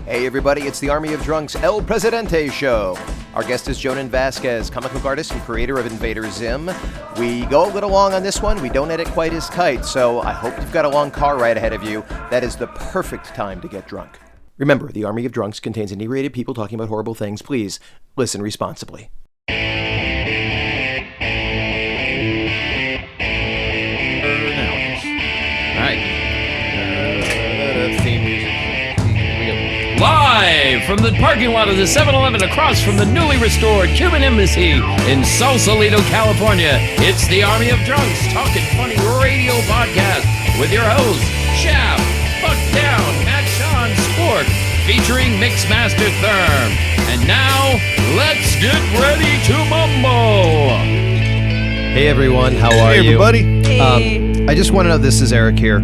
Hey everybody, it's the Army of Drunks El Presidente Show. Our guest is Jhonen Vasquez, comic book artist and creator of Invader Zim. We go a little long on this one. We don't edit quite as tight, so I hope you've got a long car ride ahead of you. That is the perfect time to get drunk. Remember, the Army of Drunks contains inebriated people talking about horrible things. Please listen responsibly. Live from the parking lot of the 7-Eleven across from the newly restored Cuban Embassy in Sausalito, California, it's the Army of Drunks Talking Funny Radio Podcast with your hosts, Shaft, Buck Down, Matt Sean, Sport, featuring Mixmaster Therm. And now, let's get ready to mumble! Hey everyone, how are you? Hey everybody. Hey. I just want to know, this is Eric here.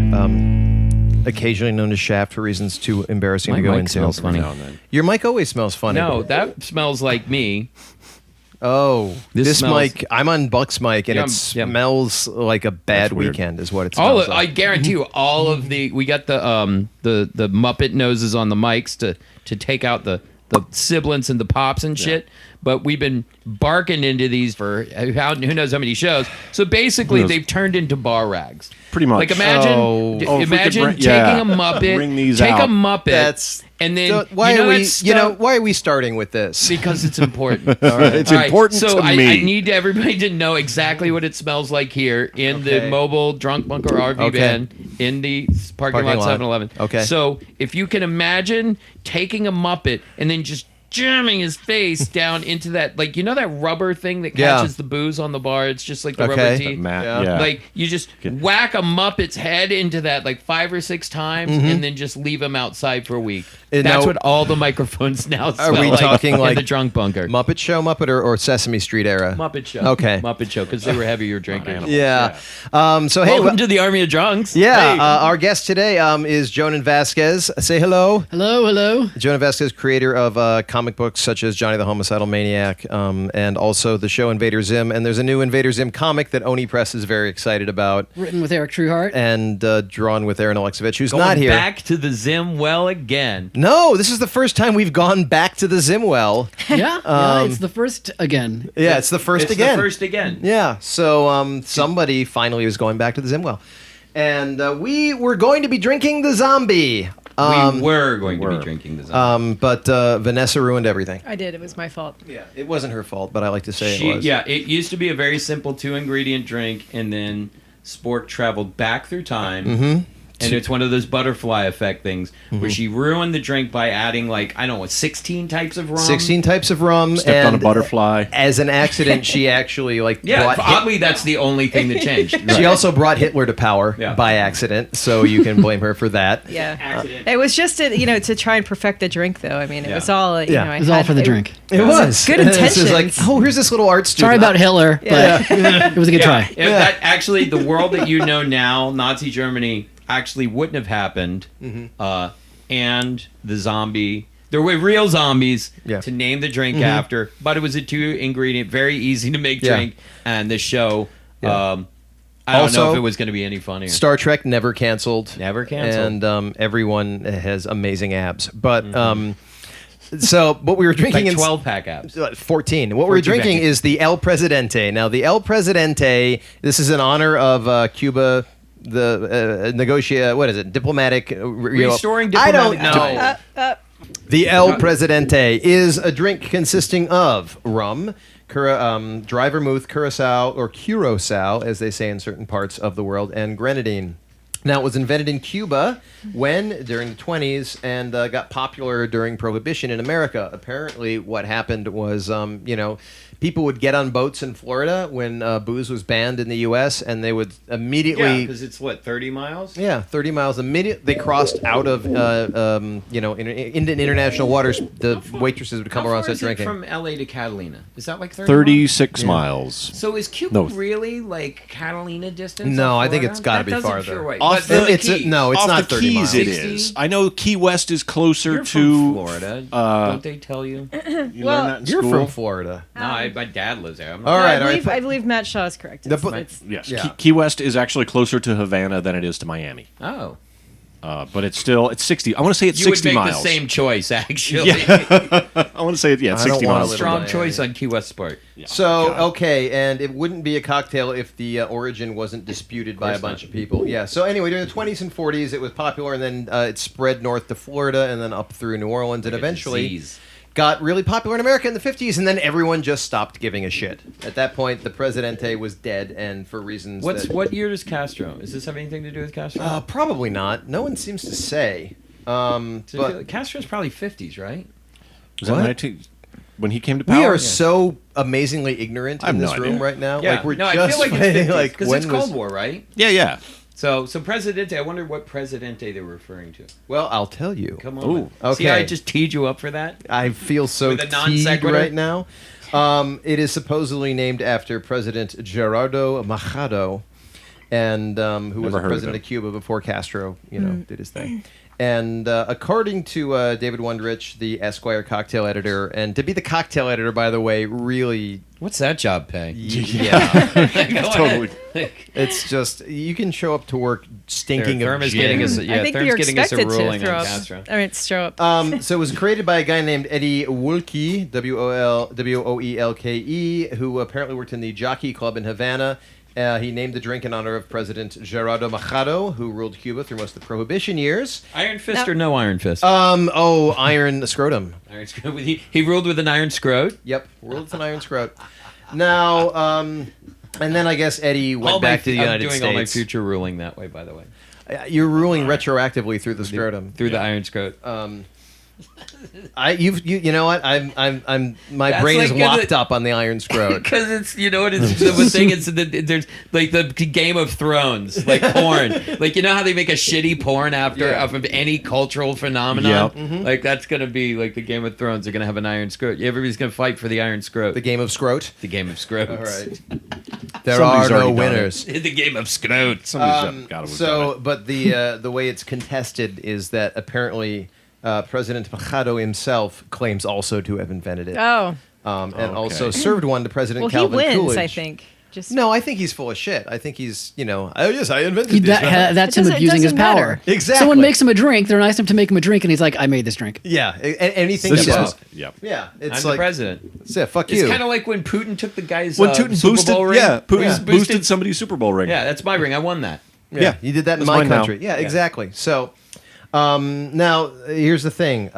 Occasionally known as Shaft for reasons too embarrassing to go mic into. smells funny. Your mic always smells funny. No, that smells like me. Oh, this smells- mic, I'm on Buck's mic, and Yeah, it yeah. smells like a bad weird. weekend is what it All smells I like. guarantee you, all of we got the Muppet noses on the mics to take out the sibilants and the pops and shit. But we've been barking into these for who knows how many shows. So basically, they've turned into bar rags. Pretty much. Like imagine, Oh. Oh, if we could imagine bring- taking yeah. a Muppet, Bring these take a out. Muppet, That's and then So why you know are we? that stuff- You know why are we starting with this? because it's important. It's All right, important so to I me. need everybody to know exactly what it smells like here in the Okay. mobile Drunk Bunker RV Okay. van in the parking lot 7-Eleven. Okay. So if you can imagine taking a Muppet and then just jamming his face down into that, like, you know that rubber thing that Yeah. catches the booze on the bar? It's just like the Okay. rubber teeth. Matt, Yeah. yeah. Like, you just whack a Muppet's head into that like 5 or 6 times and then just leave him outside for a week. And That's now- what all the microphones now smell we like talking in like the Drunk Bunker. Muppet Show, Muppet or Sesame Street era? Muppet Show. Okay. Muppet Show, because they were heavier drinkers. Yeah. So hey, Welcome to the Army of Drunks. yeah. Hey. Our guest today is Jhonen Vasquez. Say hello. Hello, hello. Jhonen Vasquez, creator of comic books such as Johnny the Homicidal Maniac, and also the show Invader Zim. And there's a new Invader Zim comic that Oni Press is very excited about, Written with Eric Trueheart. and drawn with Aaron Alexovich, who's Going not here. back to the Zim well again. No, this is the first time we've gone back to the Zimwell. Yeah, it's the first again. Yeah, it's the first It's again. the first again. Yeah, so somebody finally was going back to the Zimwell. And we were going to be drinking the zombie. We were going to be drinking the Zim. But Vanessa ruined everything. I did. It was my fault. Yeah, it wasn't her fault, but I like to say it was. Yeah, it used to be a very simple 2-ingredient drink, and then Sport traveled back through time. Mm-hmm. And it's one of those butterfly effect things where she ruined the drink by adding, like, I don't know, 16 types of rum? 16 types of rum. Stepped on a and butterfly. As an accident, she actually Yeah, brought oddly, that's the only thing that changed. She also brought Hitler to power Yeah. by accident, so you can blame her for that. Yeah. Accident. It was just to try and perfect the drink, though. I mean, it was all Yeah. I It was all for the drink. It was. good This is like, intentions. oh, here's this little art student. Sorry about Hitler, Yeah. but it was a good try. That actually, the world that you know now, Nazi Germany, actually wouldn't have happened. And the zombie, there were real zombies to name the drink after, but it was a 2-ingredient, very easy to make drink. And the show, I don't Also, know if it was going to be any funnier. Star Trek never canceled. Never canceled. And everyone has amazing abs. But so what we were drinking like in 12-pack apps. 14. What we're 14 drinking packets. is the El Presidente. Now, the El Presidente, this is in honor of Cuba, the what is it? Diplomatic. Restoring I don't diplomatic know. The El Presidente is a drink consisting of rum, dry vermouth, curacao, as they say in certain parts of the world, and grenadine. Now, it was invented in Cuba during the 20s and got popular during Prohibition in America. Apparently, what happened was, people would get on boats in Florida when booze was banned in the U.S., and they would immediately... Yeah, because it's, 30 miles? Yeah, 30 miles. Immediately, they crossed out of, into international waters. The waitresses would come around and start drinking. From L.A. to Catalina? Is that like 30 36 miles. So is Cuba No. really like Catalina distance? No, off I think Florida? it's gotta That be doesn't farther. Sure right. Off But the- the it's Keys. no, it's Off not the 30 Keys miles. it 60? is. I know Key West is closer You're to... from Florida. Don't they tell you? You Well, learned that in You're school? from Florida. No, my dad lives there. I'm not All right, I believe Matt Shaw is correct. The It's, bu- it's, Yes. Yeah. Key West is actually closer to Havana than it is to Miami. Oh. But it's 60. I want to say it's You would 60 make miles. the same choice, actually. I want to say it's I don't 60 wanna miles. live Strong in choice on Key West part. So, okay, and it wouldn't be a cocktail if the origin wasn't disputed by a bunch of people. Yeah, so anyway, during the 20s and 40s, it was popular, and then it spread north to Florida, and then up through New Orleans, and eventually got really popular in America in the 50s, and then everyone just stopped giving a shit. At that point, the Presidente was dead, and for reasons What year is Castro? Does this have anything to do with Castro? Probably not. No one seems to say. But Castro's probably 50s, right? Was that What? 19 when he came to power? we are so amazingly ignorant I have in this no room idea. right now. Yeah. Like we're no, I just feel like it's fighting, 50s, like because when it's was- Cold War, right? Yeah. So Presidente, I wonder what Presidente they were referring to. Well, I'll tell you. Come on. Ooh. man. Okay. See how I just teed you up for that? I feel so With a non teed sequitur? right now. It is supposedly named after President Gerardo Machado, and who was Never the heard of president him. of Cuba before Castro, did his thing. And according to David Wondrich, the Esquire cocktail editor, and to be the cocktail editor, by the way, really, What's that job pay? yeah, Totally. it's just you can show up to work stinking Therm of is gin. getting us. I think Therm's you're getting us a expected to ruling throw on up. Castro. I mean, throw up. So it was created by a guy named Eddie Woelke, Woelke, who apparently worked in the Jockey Club in Havana. He named the drink in honor of President Gerardo Machado, who ruled Cuba through most of the Prohibition years. Iron Fist or no Iron Fist? Iron scrotum. Iron scrot. He ruled with an iron scrot. Yep, ruled with an iron scrot. Now, and then I guess Eddie went back to the United I'm doing States. all my future ruling that way, by the way. You're ruling retroactively through the scrotum. Through the iron scrot. You know what? My That's brain is like locked up on the iron scrot. Because it's, what it's the thing is that there's like the Game of Thrones, like porn. Like, you know how they make a shitty porn after Yeah. of any cultural phenomenon? Like, that's going to be like the Game of Thrones. They're going to have an iron scrot. Everybody's going to fight for the iron scrot. The game of scrot. The Game of Scroats. All right. There Somebody's are no already done it. winners. The Game of Scroats. Somebody's got to have done it. But the way it's contested is that apparently President Machado himself claims also to have invented it. Oh. And also served one to President Well, Calvin he wins, Coolidge. I think. Just No, I think he's full of shit. I think he's, oh yes, I invented He, this. that's It him doesn't- it abusing his doesn't power. matter. Exactly. Someone makes him a drink. They're nice enough to make him a drink, and he's like, "I made this drink." Yeah, anything This he is does. yep. Yeah, it's I'm the like president. yeah, fuck It's you. kind of like when Putin took the guy's When Putin Super boosted, Bowl ring. yeah, Putin Yeah. boosted somebody's Super Bowl ring. Yeah, that's my ring. I won that. Yeah, you did that in That's my mine now. country. Yeah, exactly. So, now here's the thing.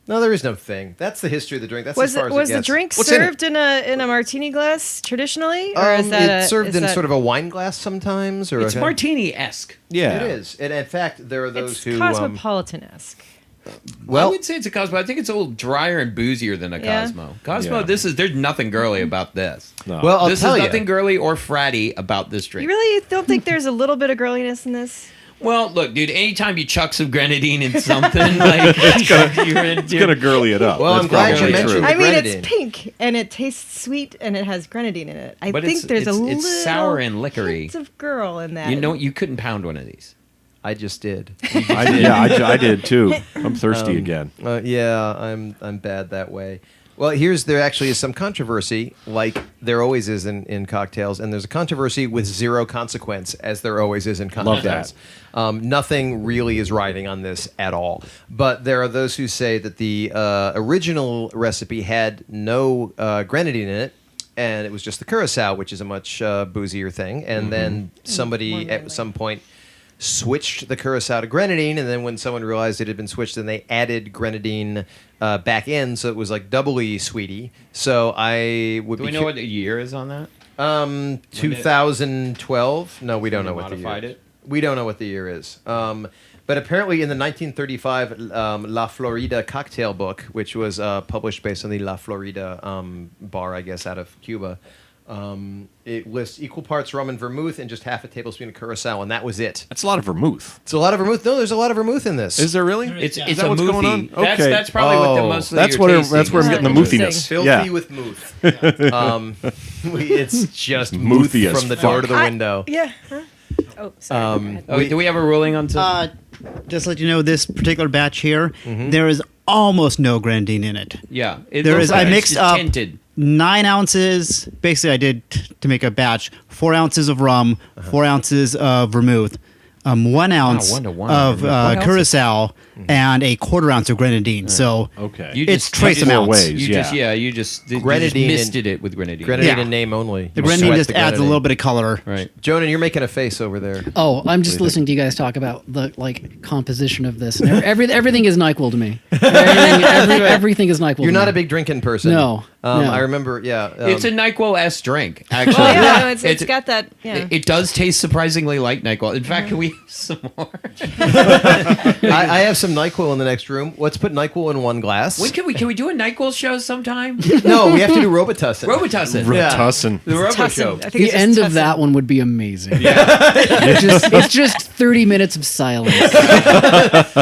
No, there is no thing. That's the history of the drink. That's as far as was it the gets. drink What's in it? served in a martini glass traditionally, or is that it's served is in that- sort of a wine glass sometimes, or It's martini-esque. Yeah. It is, and in fact, there are those It's who. cosmopolitan-esque. I Well, would say it's a Cosmo. I think it's a little drier and boozier than a Yeah. Cosmo. Cosmo, Yeah. there's nothing girly about this. No. well, I'll This tell is you. nothing girly or fratty about this drink. You really don't think there's a little bit of girliness in this? Well, look, dude, anytime you chuck some grenadine in something, like, it's gonna girly it up. Well, That's I'm glad probably you mentioned true. the I mean, grenadine. it's pink and it tastes sweet and it has grenadine in it. I But think it's- there's a it's- little it's sour and liquory. hint of girl in that. you know, you couldn't pound one of these. I just did. I did too. I'm thirsty again. Yeah, I'm bad that way. Well, there actually is some controversy, like there always is in cocktails, and there's a controversy with zero consequence, as there always is in Love cocktails. Nothing really is riding on this at all. But there are those who say that the original recipe had no grenadine in it, and it was just the curacao, which is a much boozier thing. And then somebody at some point switched the curacao to grenadine, and then when someone realized it had been switched, then they added grenadine back in, so it was like doubly sweety. So I would Do be we know what the year is on that? 2012. No, we don't know what the year modified is. it? We don't know what the year is. But apparently in the 1935 La Florida cocktail book, which was published based on the La Florida bar, I guess, out of Cuba, it lists equal parts rum and vermouth and just half a tablespoon of curacao, and that was it. That's a lot of vermouth. It's a lot of vermouth. No, there's a lot of vermouth in this. Is there really? It's Is it's that a what's going on? movie. Okay. That's probably what the most of That's your where tasting I'm getting the Interesting. mouthiness. Filthy Yeah. with mooth. It's just Mouthy mouthy as from the door fuck. to the window. Yeah. Huh? Oh, sorry. Go ahead. Oh, do we have a ruling on some? Just to let you know, this particular batch here, there is almost no grenadine in it. Yeah. It There looks is. like I it's mixed up tinted. 9 ounces. Basically, I did to make a batch. 4 ounces of rum, 4 ounces of vermouth, 1 ounce 1 to 1. of What else? curacao and a 1/4 ounce of grenadine. So Okay. You it's just trace touched- amounts. ways. You Yeah. just you just Grenadine misted it with grenadine. Grenadine Yeah. in name only. the You grenadine sweat just the adds a grenadine. little bit of color. Right. Jonan, you're making a face over there. Oh, I'm just listening to you guys talk about the composition of this. And everything is NyQuil to me. Everything is NyQuil. You're to not me. a big drinking person. No, no. I remember. Yeah. It's a NyQuil-esque drink, actually. Well, yeah, no, it's got that. Yeah. It does taste surprisingly like NyQuil. In fact, can we have some more? I have some NyQuil in the next room. Let's put NyQuil in one glass. When can we do a NyQuil show sometime? No, we have to do Robitussin. Robitussin. Yeah. Tussin. The Robo Tussin. Show. I think The it's end just of that Tussin. one would be amazing. it's just 30 minutes of silence.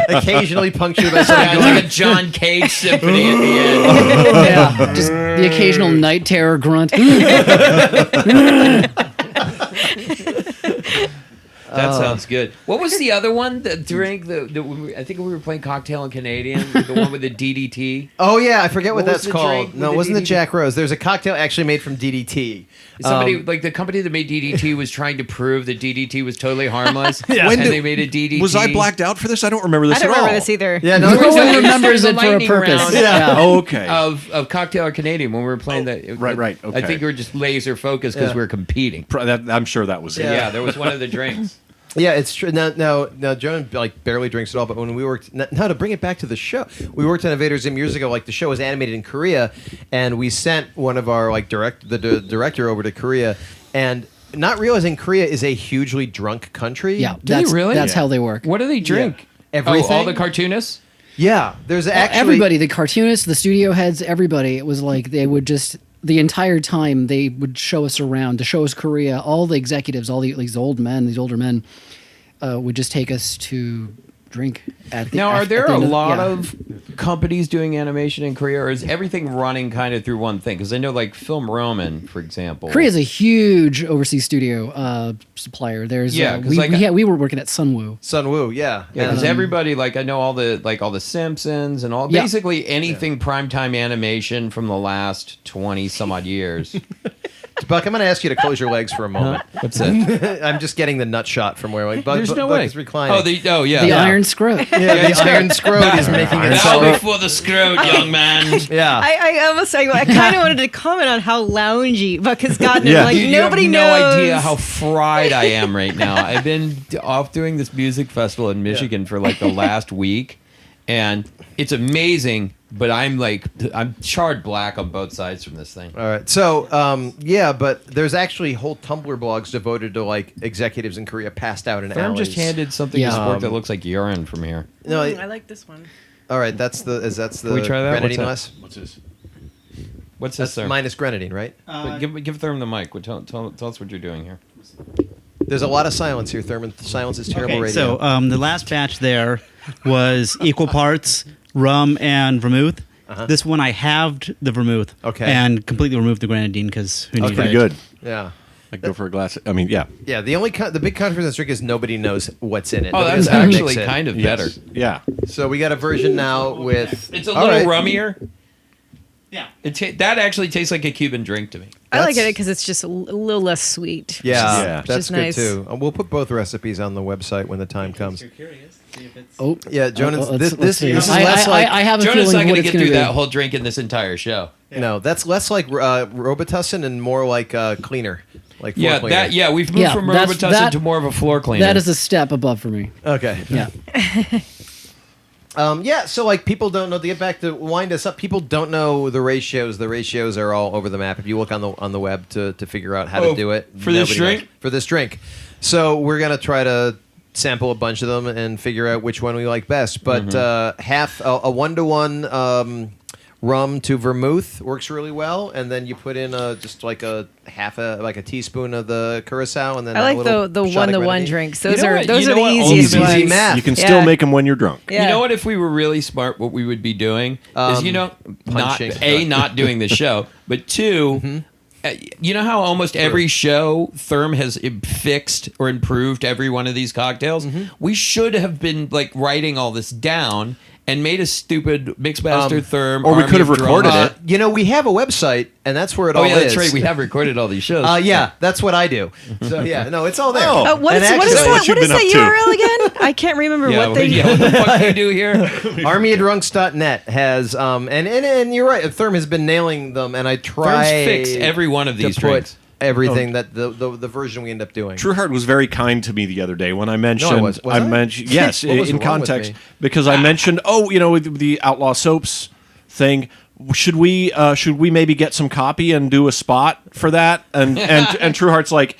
Occasionally punctured by Yeah, something it's going. like a John Cage symphony at the end. Yeah, just the occasional night terror grunt. That sounds good. What was the other one? The drink? I think we were playing Cocktail and Canadian. The one with the DDT. Oh yeah, I forget what What was that's the called. drink No, with it the wasn't the DDT? Jack Rose. There's a cocktail actually made from DDT. Somebody like the company that made DDT was trying to prove that DDT was totally harmless. When and did- they made a DDT. Was I blacked out for this? I don't remember this I don't at all. remember this either. Yeah, No no, one remembers the it for a lightning purpose. round. Yeah. Oh, okay. Of Cocktail or Canadian when we were playing that. Right, I okay. think we were just laser focused because Yeah. we were competing. I'm sure that was it. Yeah, there was one of the drinks. Yeah, it's true. Now, Joan like barely drinks at all. But when we worked, now to bring it back to the show, we worked on Invader Zim years ago. Like the show was animated in Korea, and we sent one of our like director over to Korea, and not realizing Korea is a hugely drunk country. Yeah, Do they that's, really? That's Yeah. how they work. What do they drink? Everything? Oh, all the cartoonists? Yeah. There's actually Everybody, the cartoonists, the studio heads, everybody. It was like they would just the entire time they would show us around to show us Korea. All the executives, all these older men, would just take us to drink at the. Now, are at there the a end lot yeah. of companies doing animation in Korea, or is everything running kind of through one thing? Because I know, like Film Roman, for example. Korea's a huge overseas studio supplier. There's Yeah, 'cause, we were working at Sunwoo. Sunwoo. Yeah. Yeah, because And- everybody, like I know all the Simpsons and all Yeah. basically anything primetime animation from the last 20 some odd years. Buck, I'm going to ask you to close your legs for a moment. What's that? I'm just getting the nut shot from where like Buck, There's no Buck way. is reclining. Oh yeah. The Iron Scrot. yeah, the iron scrot is making Bow itself. before the scrot, young man. Yeah. I kind of wanted to comment on how loungy Buck has gotten. Yeah. Like You nobody have knows. no idea how fried I am right now. I've been off doing this music festival in Michigan for like the last week, and it's amazing. But I'm charred black on both sides from this thing. All right. So, yeah, but there's actually whole Tumblr blogs devoted to like executives in Korea passed out in Firm alleys. just handed something Yeah. to Sport that looks like urine from here. No, I like this one. all right. That's the Can we try that? What's grenadine that? less. What's this? What's this, That's sir? minus grenadine, right? But give Thurman the mic. Tell us what you're doing here. There's a lot of silence here, Thurman. Silence is terrible Okay, radio. so the last batch there was equal parts rum and vermouth. This one I halved the vermouth. Okay. And completely removed the grenadine because who needs Pretty it? good. yeah. I could go for a glass. I mean, yeah. Yeah, the big controversy in this drink is nobody knows what's in it. Oh, Nobody that's knows how to mix actually it. kind of Yes. better. Yeah. So we got a version now with. It's a All little right. rummier. Yeah. That actually tastes like a Cuban drink to me. I like That's- it because it's just a little less sweet. Yeah, Yeah. that's is good nice. too. We'll put both recipes on the website when the time comes. Oh, Yeah, Jonas, let's this see. is I, less I, like I have a Jonah's feeling not what going to it's get going through to be. that whole drink in this entire show. no. That's less like Robitussin and more like cleaner, like floor Yeah, cleaner. we've moved Yeah, from that's- Robitussin that- to more of a floor cleaner. That is a step above for me. Okay. Yeah. Yeah. So like people don't know. To get back to wind us up, people don't know the ratios. The ratios are all over the map. If you look on the web to figure out how Oh, to do it for this nobody drink? knows. For this drink. So we're gonna try to sample a bunch of them and figure out which one we like best. But half a 1-to-1 rum to vermouth works really well, and then you put in just like a teaspoon of the curacao, and then I a like little the shot of 1-to-1 grenadine. drinks. You Those know are what- those you are know the what? easiest Easy ones. math. You can Yeah. still make them when you're drunk. Yeah. You know what? If we were really smart, what we would be doing is, punching. not doing the show, but two, you know how almost every show Therm has fixed or improved every one of these cocktails? We should have been like writing all this down and made a stupid Mixmaster Therm. or we Army could have of Drunk. recorded it. We have a website, and that's where it all Oh is. yeah, that's right. We have recorded all these shows. Yeah, that's what I do. So yeah, no, it's all there. Oh. What is, And what is actually- that? What you've What is been that up to. URL again? I can't remember yeah, what they. what the fuck do you do here? Armyofdrunks.net has and you're right. Therm has been nailing them, and I try Therm's fixed every one of these to drinks. put everything that the version we end up doing. Trueheart was very kind to me the other day when I mentioned. No, I was I? mentioned yes What was in wrong with context me? because I mentioned the Outlaw Soaps thing. Should we maybe get some copy and do a spot for that? And Trueheart's like,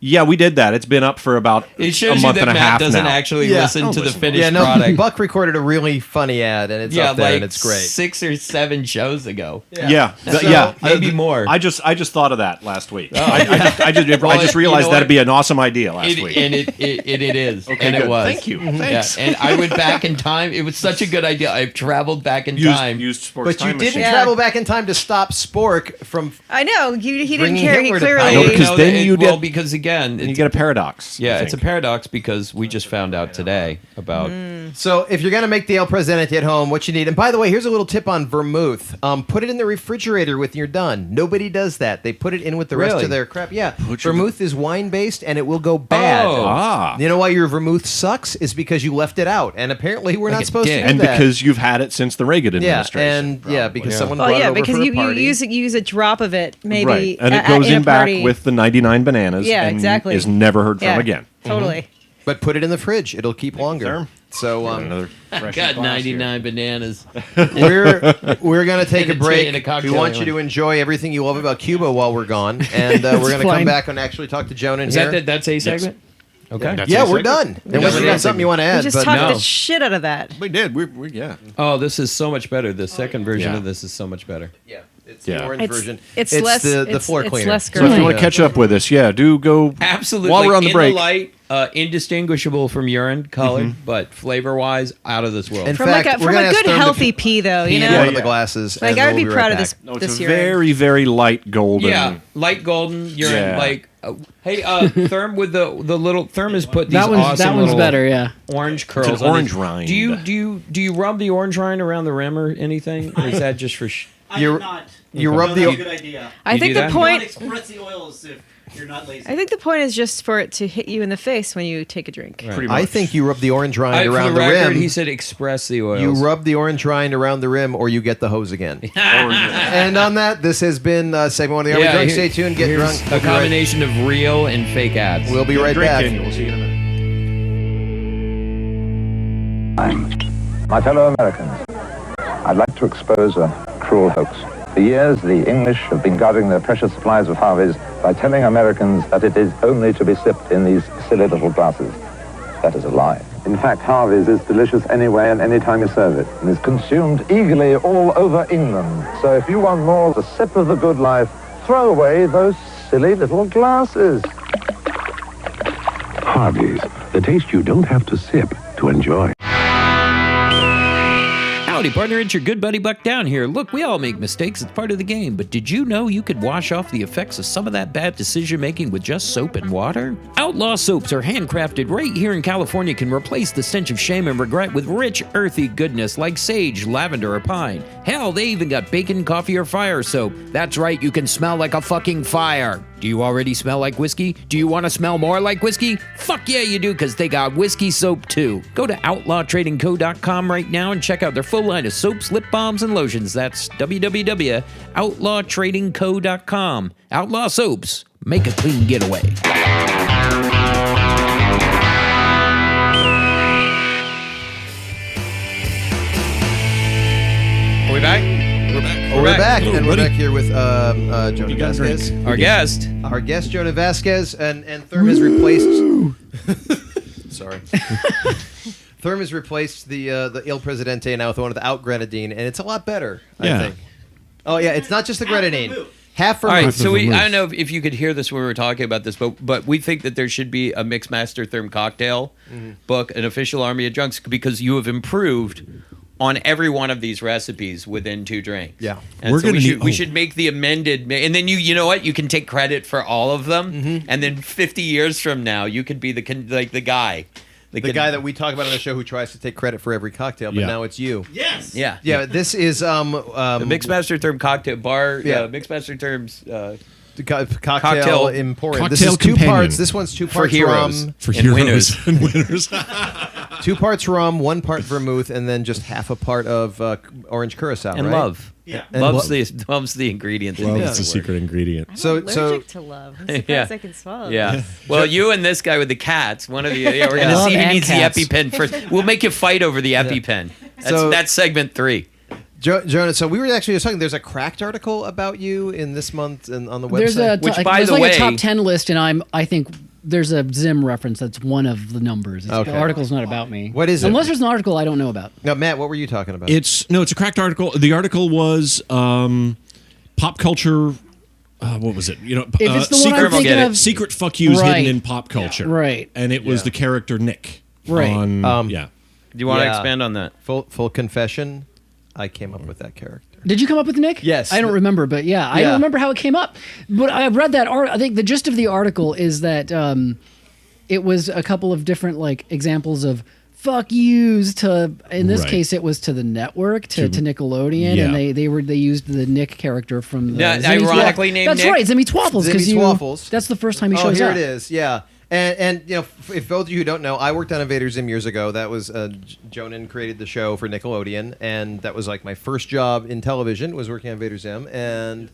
yeah, we did that. It's been up for about It a shows you month that and a Matt half doesn't now. actually Yeah. listen to the finished Yeah, no, product. Buck recorded a really funny ad, and it's up there, like and it's great. 6 or 7 shows ago. Yeah, So, maybe more. I just thought of that last week. Oh. I just you realized know that'd what? be an awesome idea last week. And it is. Okay, and good. it was. Thank you. Yeah, Thanks. and I went back in time. It was such a good idea. I traveled back in time. Used sports But you time didn't machine. travel back in time to stop Spork from. I know he didn't Bringing care. He Hitler to clearly. power. No, because No, then you well, did- because again, And you it's, get a paradox. I yeah, it's a think. paradox because we just found out today about. So if you're gonna make the El Presidente at home, what you need, and by the way, here's a little tip on vermouth. Put it in the refrigerator when you're done. Nobody does that. They put it in with the rest Really? of their crap. Yeah, Put your- vermouth is wine based, and it will go bad. Oh. Ah. You know why your vermouth sucks? Is because you left it out, and apparently we're Like not a supposed dick. to do And that. because you've had it since the Reagan yeah, administration. and yeah, probably. because someone Well, brought it yeah, over because for a you party. use a drop of it maybe. Right, and it at- goes in in a back party. with the 99 bananas. Yeah, and exactly. Is never heard from Yeah, again. Totally. But put it in the fridge; it'll keep longer. There. So Another fresh Got glass here. 99 bananas. we're gonna take In a a break. in a We cocktail want you anyway. to enjoy everything you love about Cuba while we're gone, and we're gonna come fine. back and actually talk to Jhonen Is here. that's a segment? Okay. That's Yeah, a we're segment. done. Unless you got something you want to We add, just but talked no. the shit out of that. We did. We yeah. Oh, this is so much better. The second version Yeah. of this is so much better. yeah, it's Yeah. the orange version. It's less. the floor it's cleaner. less So if you girly. want to catch up with us, yeah, do go. Absolutely. While we're on the in break. the light, indistinguishable from urine color, but flavor-wise, out of this world. In From fact, like a, we're from gonna a ask good Therm to healthy pee though, you pee in know. one of the glasses. Like and I would we'll be right proud of back. this. No, it's this a urine. very, very light golden. Yeah, light golden urine. Yeah. Like, hey, Therm with the little Therm has put these That one's awesome that one's little better. Yeah. orange curls. an on orange it. rind. Do you rub the orange rind around the rim or anything, or is that just for? You rub the. idea. I You think do the that? point. express the oils if you're not lazy. I think the point is just for it to hit you in the face when you take a drink. Pretty much. I think you rub the orange rind For around the the record, rim. he said express the oils. You rub the orange rind around the rim, or you get the hose again. And on that, this has been segment one of the Army Drunk. Stay tuned. Get here's drunk. A combination of real and fake ads. We'll be right Drink, back. Daniel. We'll see you in a minute. My fellow Americans, I'd like to expose a cruel hoax. For years, the English have been guarding their precious supplies of Harveys by telling Americans that it is only to be sipped in these silly little glasses. That is a lie. In fact, Harvey's is delicious anyway and any time you serve it, and is consumed eagerly all over England. So if you want more of the sip of the good life, throw away those silly little glasses. Harvey's, the taste you don't have to sip to enjoy. Howdy, partner. It's your good buddy Buck Down here. Look, we all make mistakes. It's part of the game. But did you know you could wash off the effects of some of that bad decision-making with just soap and water? Outlaw soaps are handcrafted right here in California, can replace the stench of shame and regret with rich, earthy goodness like sage, lavender, or pine. Hell, they even got bacon, coffee, or fire soap. That's right, you can smell like a fucking fire. Do you already smell like whiskey? Do you want to smell more like whiskey? Fuck yeah, you do, because they got whiskey soap too. Go to outlawtradingco.com right now and check out their full line of soaps, lip balms, and lotions. That's www.outlawtradingco.com. Outlaw Soaps. Make a clean getaway. Are we back? We're back. We're back, Hello, and we're buddy. back here with Jhonen got a Vasquez. Our guest. Our guest, Jhonen Vasquez, and Therm has replaced. Sorry. Therm has replaced the Il Presidente now with one without grenadine, and it's a lot better, I Yeah. think. Oh, yeah, it's not just the grenadine. Half for All right, vermouth. so I don't know if you could hear this when we were talking about this, but we think that there should be a Mixmaster Therm cocktail book, an official Army of Drunks, because you have improved on every one of these recipes within 2 drinks. Yeah. And We're so gonna we need- should make the amended, and then you know what? You can take credit for all of them, and then 50 years from now, you could be the guy The guy that we talk about on the show who tries to take credit for every cocktail, but now it's you. Yes. Yeah. Yeah, this is The Mixmaster Term cocktail bar. Yeah. Mixmaster Terms. cocktail emporium. This Cocktail is two companion. parts. This one's two For parts heroes. rum, For And heroes winners. and winners. 2 parts rum, 1 part vermouth, and then just half a part of orange curacao. And right? love. Yeah. And Love's the ingredient. that Love makes is the it work. secret ingredient. I'm So- allergic to love. I'm surprised Yeah. I can swallow Yeah. this. Well, you and this guy with the cats, one of you. Yeah, we're gonna Love see who and needs cats. the EpiPen first. We'll make you fight over the EpiPen. That's segment 3. Jhonen, so we were actually just talking. There's a Cracked article about you in this month and on the website. There's a Which, by there's the like way- a top 10 list, and I think there's a Zim reference that's one of the numbers. Okay. The article's not about me. What is it? Unless there's an article I don't know about. Now, Matt, what were you talking about? It's a cracked article. The article was pop culture. What was it? If it's the one I'm Secret- thinking get it. of, secret fuck yous Right. hidden in pop culture. Right. And it was the character Nick. Right. On, yeah. Do you want to Yeah. expand on that? Full confession, I came up with that character. Did you come up with Nick? Yes. I don't remember, but I Yeah. don't remember how it came up. But I read that I think the gist of the article is that it was a couple of different like examples of fuck yous to. In this Right. case, it was to the network to Nickelodeon, Yeah. and they used the Nick character from Yeah, Zimmy's ironically Waffles. named That's Nick. right, Zimmy's Waffles. Zimmy's Waffles. That's the first time he Oh, shows here up. it is. Yeah. And you know, if those of you who don't know, I worked on Invader Zim years ago. That was Jhonen created the show for Nickelodeon, and that was like my first job in television was working on Invader Zim. And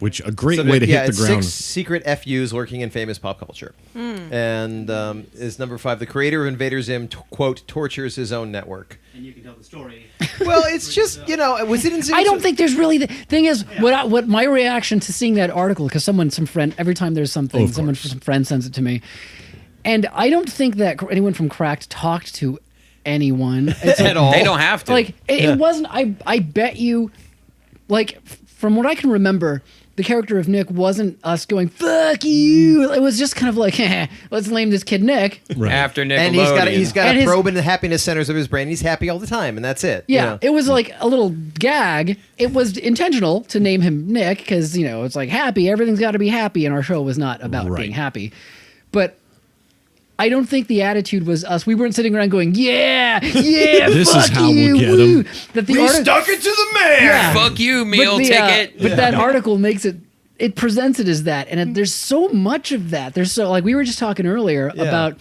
Which a great so way to hit the it's ground. 6 secret FUs lurking in famous pop culture. And is number 5. The creator of Invader Zim quote tortures his own network. And you can tell the story. Well, it's just was it in Zim? I don't think there's really the thing is what my reaction to seeing that article because some friend every time there's something Of some friend sends it to me, and I don't think that anyone from Cracked talked to anyone it's at all. They don't have to. like it wasn't. I bet you, like from what I can remember, the character of Nick wasn't us going fuck you. It was just kind of like let's name this kid Nick. Right. After Nickelodeon. And he's got And a his- probe in the happiness centers of his brain. He's happy all the time, and that's it. Yeah, you know? it was like a little gag. It was intentional to name him Nick because, it's like happy. Everything's got to be happy. And our show was not about Right. being happy. But I don't think the attitude was us. We weren't sitting around going, yeah, This fuck is how you, we'll get woo." 'em. That the We arti- stuck it to the man. Yeah. Fuck you, meal ticket. But that article makes it presents it as that. And there's so much of that. There's so, like we were just talking earlier about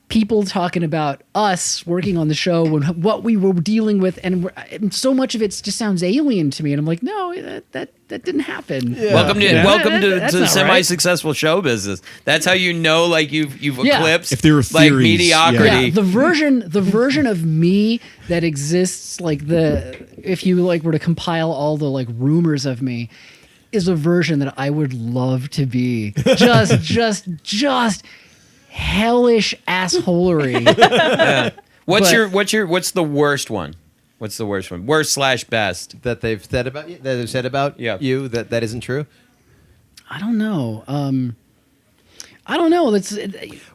people talking about us working on the show and what we were dealing with, and so much of it just sounds alien to me. And I'm like, no, that didn't happen. Welcome to That's the not right. semi-successful show business. That's how you know, like you've Yeah. eclipsed If there were like theories, mediocrity. Yeah, the version of me that exists, like if you like were to compile all the like rumors of me, is a version that I would love to be. Just hellish assholery. What's But- what's the worst one? What's the worst one? Worst/best. That they've said about you. That they've said about you. That isn't true. I don't know. I don't know.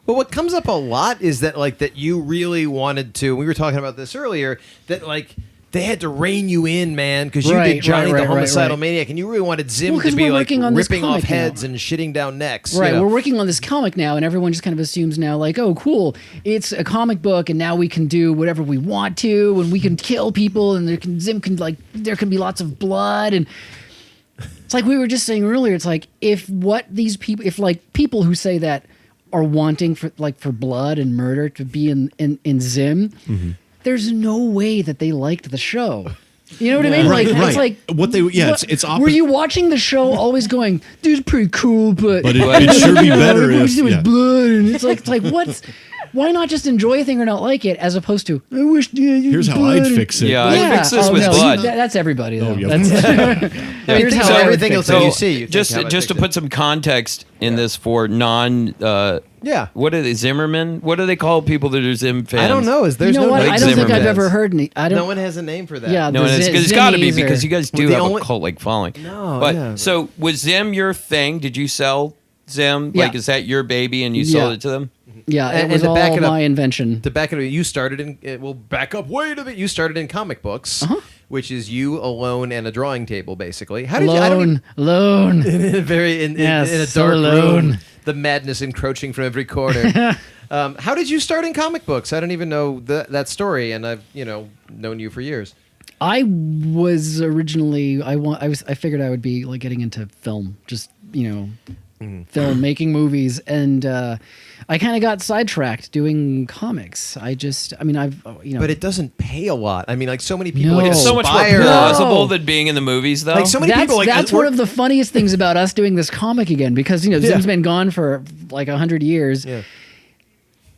Well, what comes up a lot is that you really wanted to. We were talking about this earlier. That they had to rein you in, man, because you Right, did Johnny right, the right, homicidal right. maniac, and you really wanted Zim Well, 'cause to be we're like working on this ripping off comic now. heads and shitting down necks. Right, you know? we're working on this comic now, and everyone just kind of assumes now, like, oh, cool, it's a comic book, and now we can do whatever we want to, and we can kill people, and there can be lots of blood, and it's like we were just saying earlier. It's like if people who say that are wanting for blood and murder to be in Zim, there's no way that they liked the show. You know what I mean? Right, Like right. it's like What they- yeah, it's Were opposite. you watching the show always going, "Dude's pretty cool, but it should be better What if it was yeah. blood." And it's like what's? Why not just enjoy a thing or not like it, as opposed to I wish. Here's how I'd fix it. Yeah, I'd fix this with blood. That's everybody though. Oh, yeah. That's, here's how so I would everything fix else it. you see, you think, just how I just to fix put some context in this for non. Yeah. What are they, Zimmerman? What do they call people that are Zim fans? I don't know. You There's know no what? name I don't think Zimmerman I've ever is. heard any. I don't. No one has a name for that. Yeah, No, the it's got to be Zimmies because or- you guys do The have only- a cult like following. No, but yeah. so was Zim your thing? Did you sell Zim? Yeah. Like, is that your baby and you sold Yeah. it to them? Yeah, And- it was and to back all it up- my invention. To back it up, you started in. We'll back up. Wait a bit. You started in comic books. which is you alone and a drawing table, basically. How Alone. in a very in a so dark alone. room, the madness encroaching from every corner. How did you start in comic books? I don't even know that story, and I've known you for years. I was originally I figured I would be like getting into film, just film, making movies, and I kind of got sidetracked doing comics. I've But it doesn't pay a lot. I mean, like so many people No. like It's so much more aspire- plausible than being in the movies, though. Like so many people like that's one of the funniest things about us doing this comic again, because Zim's been gone for like 100 years. Yeah.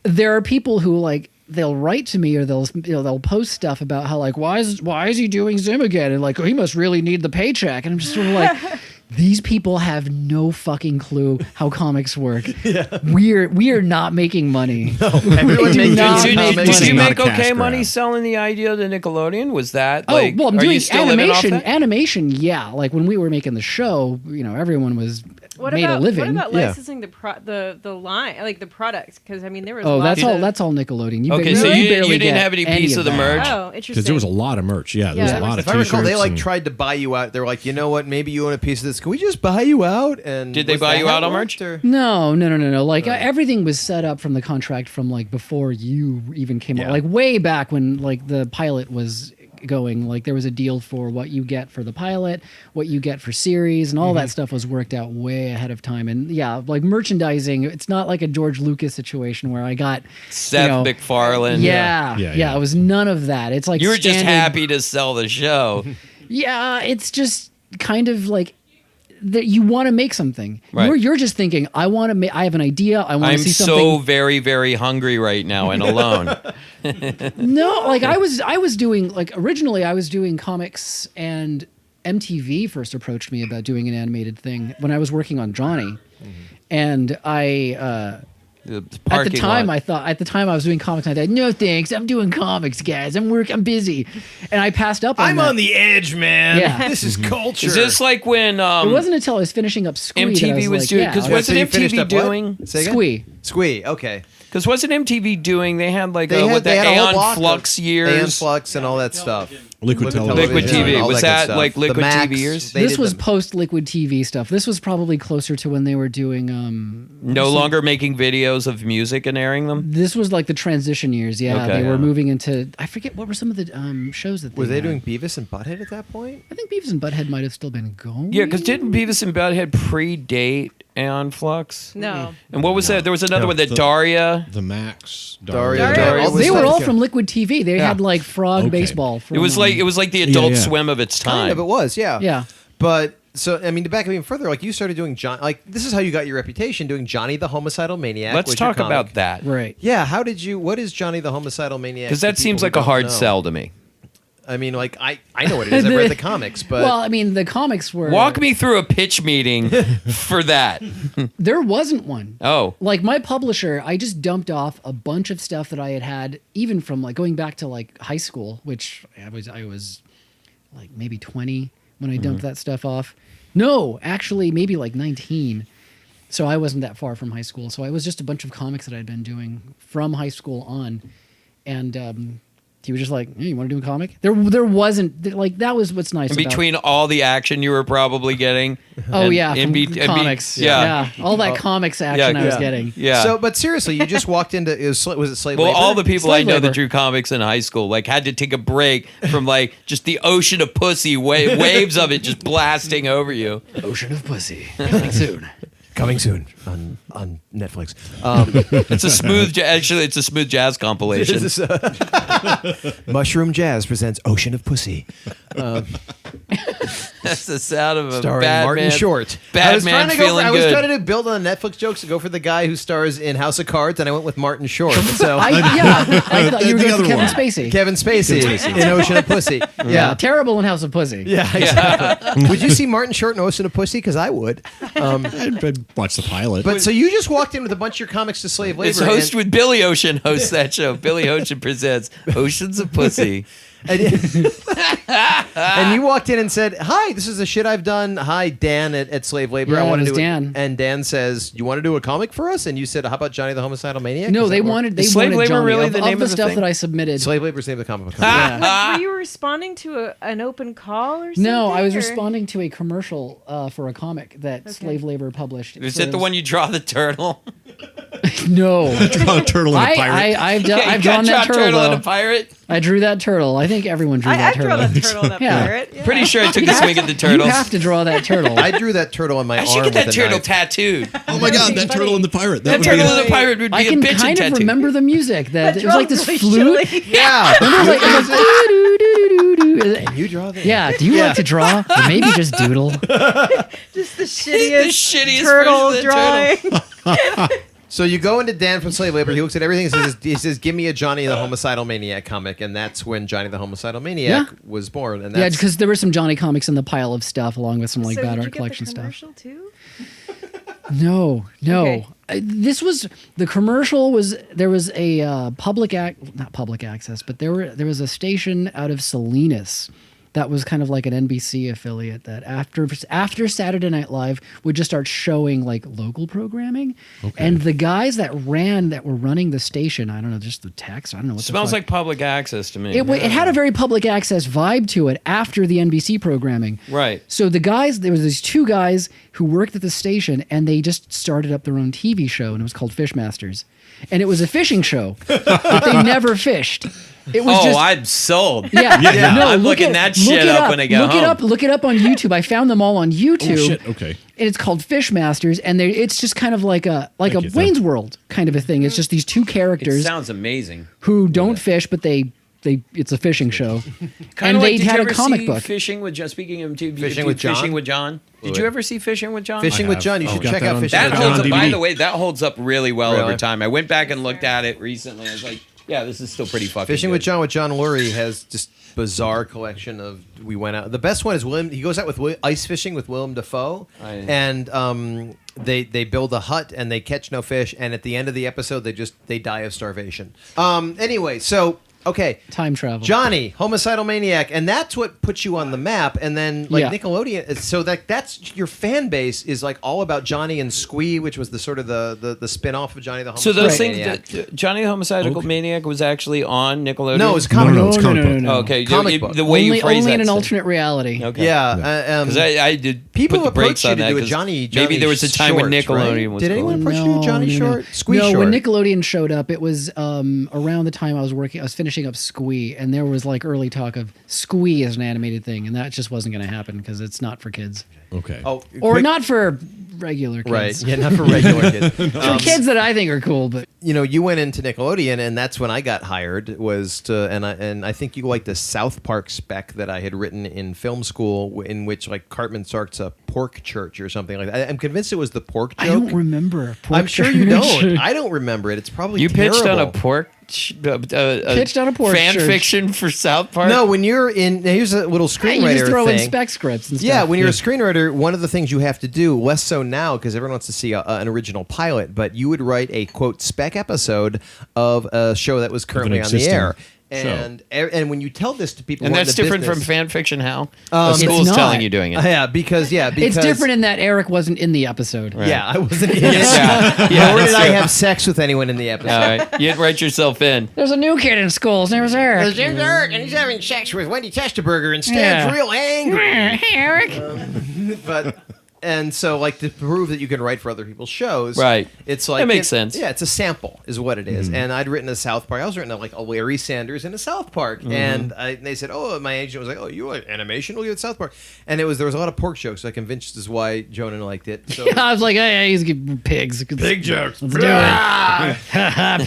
There are people who like they'll write to me or they'll post stuff about how like why is he doing Zim again, and like he must really need the paycheck, and I'm just sort of like these people have no fucking clue how comics work. Yeah. We are not making money. No, everyone's making Did you Not make a cash okay grab. money selling the idea to Nickelodeon? Was that Oh, like? well, I'm are doing you still living off animation. that? Animation, yeah. Like when we were making the show, everyone was What made about a living. what about Yeah. licensing the line, like the product? Because I mean, there was Oh, lots that's all Nickelodeon. You Okay, ba- so you barely didn't get have any piece of the that. merch? Oh, interesting. Because there was a lot of merch. Yeah, there was Yeah, a lot of If I recall, they T-shirts like and- tried to buy you out. They were like, you know what? Maybe you want a piece of this. Can we just buy you out? And Did they was buy that you how out it on worked, merch? or- No. Like everything was set up from the contract from like before you even came out. Like way back when like the pilot was going. Like there was a deal for what you get for the pilot, what you get for series, and all that stuff was worked out way ahead of time. And yeah, like merchandising, it's not like a George Lucas situation where I got Seth MacFarlane. Yeah, it was none of that. It's like You were just standard- happy to sell the show. Yeah, it's just kind of like that you want to make something. Right. You're just thinking, I want to make. I have an idea. I want I'm to see so something. very, very hungry right now and alone. No, like I was doing like originally I was doing comics, and MTV first approached me about doing an animated thing when I was working on Johnny, and I. The At the parking time, lot. I was doing comics, and I thought, no thanks, I'm doing comics, guys. I'm busy, and I passed up on I'm that. on the edge, man. Yeah. This is culture. Is this like when It wasn't until I was finishing up Squee that I MTV was like, doing? yeah, Because I'll- so wasn't you finished MTV up what? doing? Say again? Squee. Squee. Okay. Because wasn't MTV doing? They had like They with the had a whole Aeon block of Flux years. Aeon Flux and all that stuff. Liquid television. Liquid TV. all Was good that stuff. like The Liquid Max, TV years? they This did was the- post Liquid TV stuff. This was probably closer to when they were doing. No longer making videos of music and airing them. This was like the transition years. Yeah, Okay. they were moving into. I forget what were some of the shows that Was they had. doing Beavis and Butthead at that point? I think Beavis and Butthead might have still been going. Yeah, because didn't Beavis and Butthead predate Aeon Flux? No. And what was that? There was another No, one that the- Daria. The Max. Daria all they this were stuff. all from Liquid TV. They had like Frog Okay. Baseball. It was like the Adult yeah. Swim of its time. Kind of, it was, yeah. Yeah. But so I mean, to back up even further, like you started doing John. Like this is how you got your reputation, doing Johnny the Homicidal Maniac. Let's was your talk about comic. that. right. Yeah, how did you? What is Johnny the Homicidal Maniac? Because to that seems people like who a hard don't know? sell to me. I mean, like I know what it is. I've read the comics, but Well, I mean, the comics were. Walk me through a pitch meeting for that. There wasn't one. Oh. Like my publisher, I just dumped off a bunch of stuff that I had even from like going back to like high school, which I was like maybe 20 when I dumped that stuff off. No, actually maybe like 19. So I wasn't that far from high school. So I was just a bunch of comics that I'd been doing from high school on. And he was just like, hey, you want to do a comic? There wasn't like that was what's nice In about between all the action you were probably getting. Oh and yeah, in from comics. yeah. All that comics action I was getting. Yeah. So, but seriously, you just walked into was it slave Well, labor? all the people I Slave know labor. that drew comics in high school like had to take a break from like just the ocean of pussy waves of it just blasting over you. Ocean of Pussy. Coming soon. coming soon on Netflix. It's a it's a smooth jazz compilation. This is, Mushroom Jazz presents Ocean of Pussy, That's the sound of a starring bad Martin man. Short. Bad I was man trying to feeling I was good. trying to build on Netflix jokes to go for the guy who stars in House of Cards, and I went with Martin Short. So I thought you were The going other for Kevin one. Spacey. Kevin Spacey in Ocean of Pussy. Yeah, terrible in House of Pussy. Yeah, exactly. Would you see Martin Short in Ocean of Pussy? Because I would. I'd watch the pilot. But so you just walked in with a bunch of your comics to slave labor. It's host and- with Billy Ocean hosts that show. Billy Ocean presents Oceans of Pussy. And you walked in and said, "Hi, this is the shit I've done. Hi, Dan at Slave Labor. Yeah, I want it to was do Dan. And Dan says, "You want to do a comic for us?" And you said, "How about Johnny the Homicidal Maniac?" No, Does they that work? wanted. They Slave wanted Labor Johnny. really of, the of name of the the stuff thing? that I submitted. Slave Labor's the name of the comic book. Were you responding to an open call or something? No, I was or- responding to a commercial for a comic that Slave Labor published. Is So it the one you draw the turtle? No. Draw a turtle and a pirate. I've drawn that turtle, and a though. pirate. I drew that turtle. I think everyone drew I that turtle. draw that turtle and that Yeah. pirate. Yeah. Pretty sure I took a swing at the turtles. You have to draw that turtle. I drew that turtle on my I arm. should get that with a turtle knife. tattooed. Oh my God, that turtle and the pirate. That That would be turtle and the pirate would be I a can bitchin' kind of tattoo. remember the music. That it was like this really flute. chilly. Yeah. Remember, like, it was like, doo-doo-doo-doo-doo. You draw that. Yeah, do you like to draw? Or maybe just doodle. Just the shittiest, shittiest turtle version of the drawing. So you go into Dan from Slave Labor. He looks at everything and he says, "Give me a Johnny the Homicidal Maniac comic," and that's when Johnny the Homicidal Maniac was born. And Yeah, that's, because there were some Johnny comics in the pile of stuff, along with some like So Bad did you Art get Collection the stuff. commercial too? No. Okay. This was the commercial. There was a not public access, but there was a station out of Salinas that was kind of like an NBC affiliate that after Saturday Night Live would just start showing like local programming. And the guys that were running the station, I don't know, just the text, I don't know what Smells the fuck. like public access to me. It had a very public access vibe to it after the NBC programming. Right. So there was these two guys who worked at the station, and they just started up their own TV show, and it was called Fishmasters. And it was a fishing show, but they never fished. It was just, I'm sold. yeah. No, I'm look looking that shit up when I get home. Look it up on YouTube. I found them all on YouTube. Oh shit. Okay. And it's called Fishmasters, and it's just kind of like a you, Wayne's World kind of a thing. It's just these two It characters sounds amazing. who don't fish, but it's a fishing show. Kind And of like, they did had you a ever comic see book. Fishing with John. Speaking of Fishing with John? Fishing with John. Did you ever see Fishing with John? Fishing with John. You Oh, should got check that out on- Fishing That with John holds John. up. By DVD. the way, that holds up really well Really? over time. I went back and looked at it recently. I was like, yeah, this is still pretty fucking Fishing good. with John Lurie has just bizarre collection of. We went out. The best one is William. He goes out with ice fishing with Willem Dafoe, and they build a hut and they catch no fish. And at the end of the episode, they die of starvation. Anyway, so. Okay, Time travel. Johnny, Homicidal Maniac, and that's what puts you on the map. And then like Yeah. Nickelodeon, so that's your fan base is like all about Johnny and Squee, which was the sort of the spin-off of Johnny the So Homicidal those Maniac. things, Johnny the Homicidal Maniac was actually on Nickelodeon. No, it was a comic No, book. it's comic book. no. Oh, okay, Comic book. the way only you phrase only that in an thing. alternate reality. Okay. Yeah, Because I did people put the brakes approached you on to that do a 'cause Johnny maybe there was a time when Shorts, right? Nickelodeon was Did anyone cool. approach you to do Johnny Short? Squee no, Short. when Nickelodeon showed up, it was around the time I was finishing up Squee, and there was like early talk of Squee as an animated thing, and that just wasn't going to happen because it's not for kids, Okay. Oh, or quick- not for regular kids. Right. Yeah, not for regular kids. For kids that I think are cool, but You went into Nickelodeon, and that's when I got hired. Was to and I think you liked the South Park spec that I had written in film school, in which like Cartman starts a pork church or something like that. I'm convinced it was the pork joke. I don't remember. I'm sure you don't. I don't remember it. It's probably You pitched on a terrible. pork. Pitched on a pork fan church. fiction for South Park. No, when you're in, here's a little Hey, screenwriter you just throw in thing. spec scripts and stuff. Yeah, when you're a screenwriter, one of the things you have to do, less so now because everyone wants to see an original pilot, but you would write a quote spec episode of a show that was currently on the existing air. show. And when you tell this to people, and who aren't that's in the different from business- fan fiction. How It's the school's not. telling you doing it. because it's different in that Eric wasn't in the episode. Yeah, I wasn't in it. Yeah, Nor did that's I true. have sex with anyone in the episode. All right, you didn't write yourself in. There's a new kid in school. His name was Eric. There's Eric, and he's having sex with Wendy Testerberger and Stan's Yeah. real angry. Hey, Eric. But and so like to prove that you can write for other people's shows, Right. It's like That makes sense. Yeah, it's a sample, is what it is. And I'd written a South Park. I was written like a Larry Sanders in a South Park, and they said, "Oh, my agent was like, oh, you like animation? We'll do it South Park." And there was a lot of pork jokes, so I convinced is why Jhonen liked it. So I was like, hey, he's pigs. big jokes. Let's do it.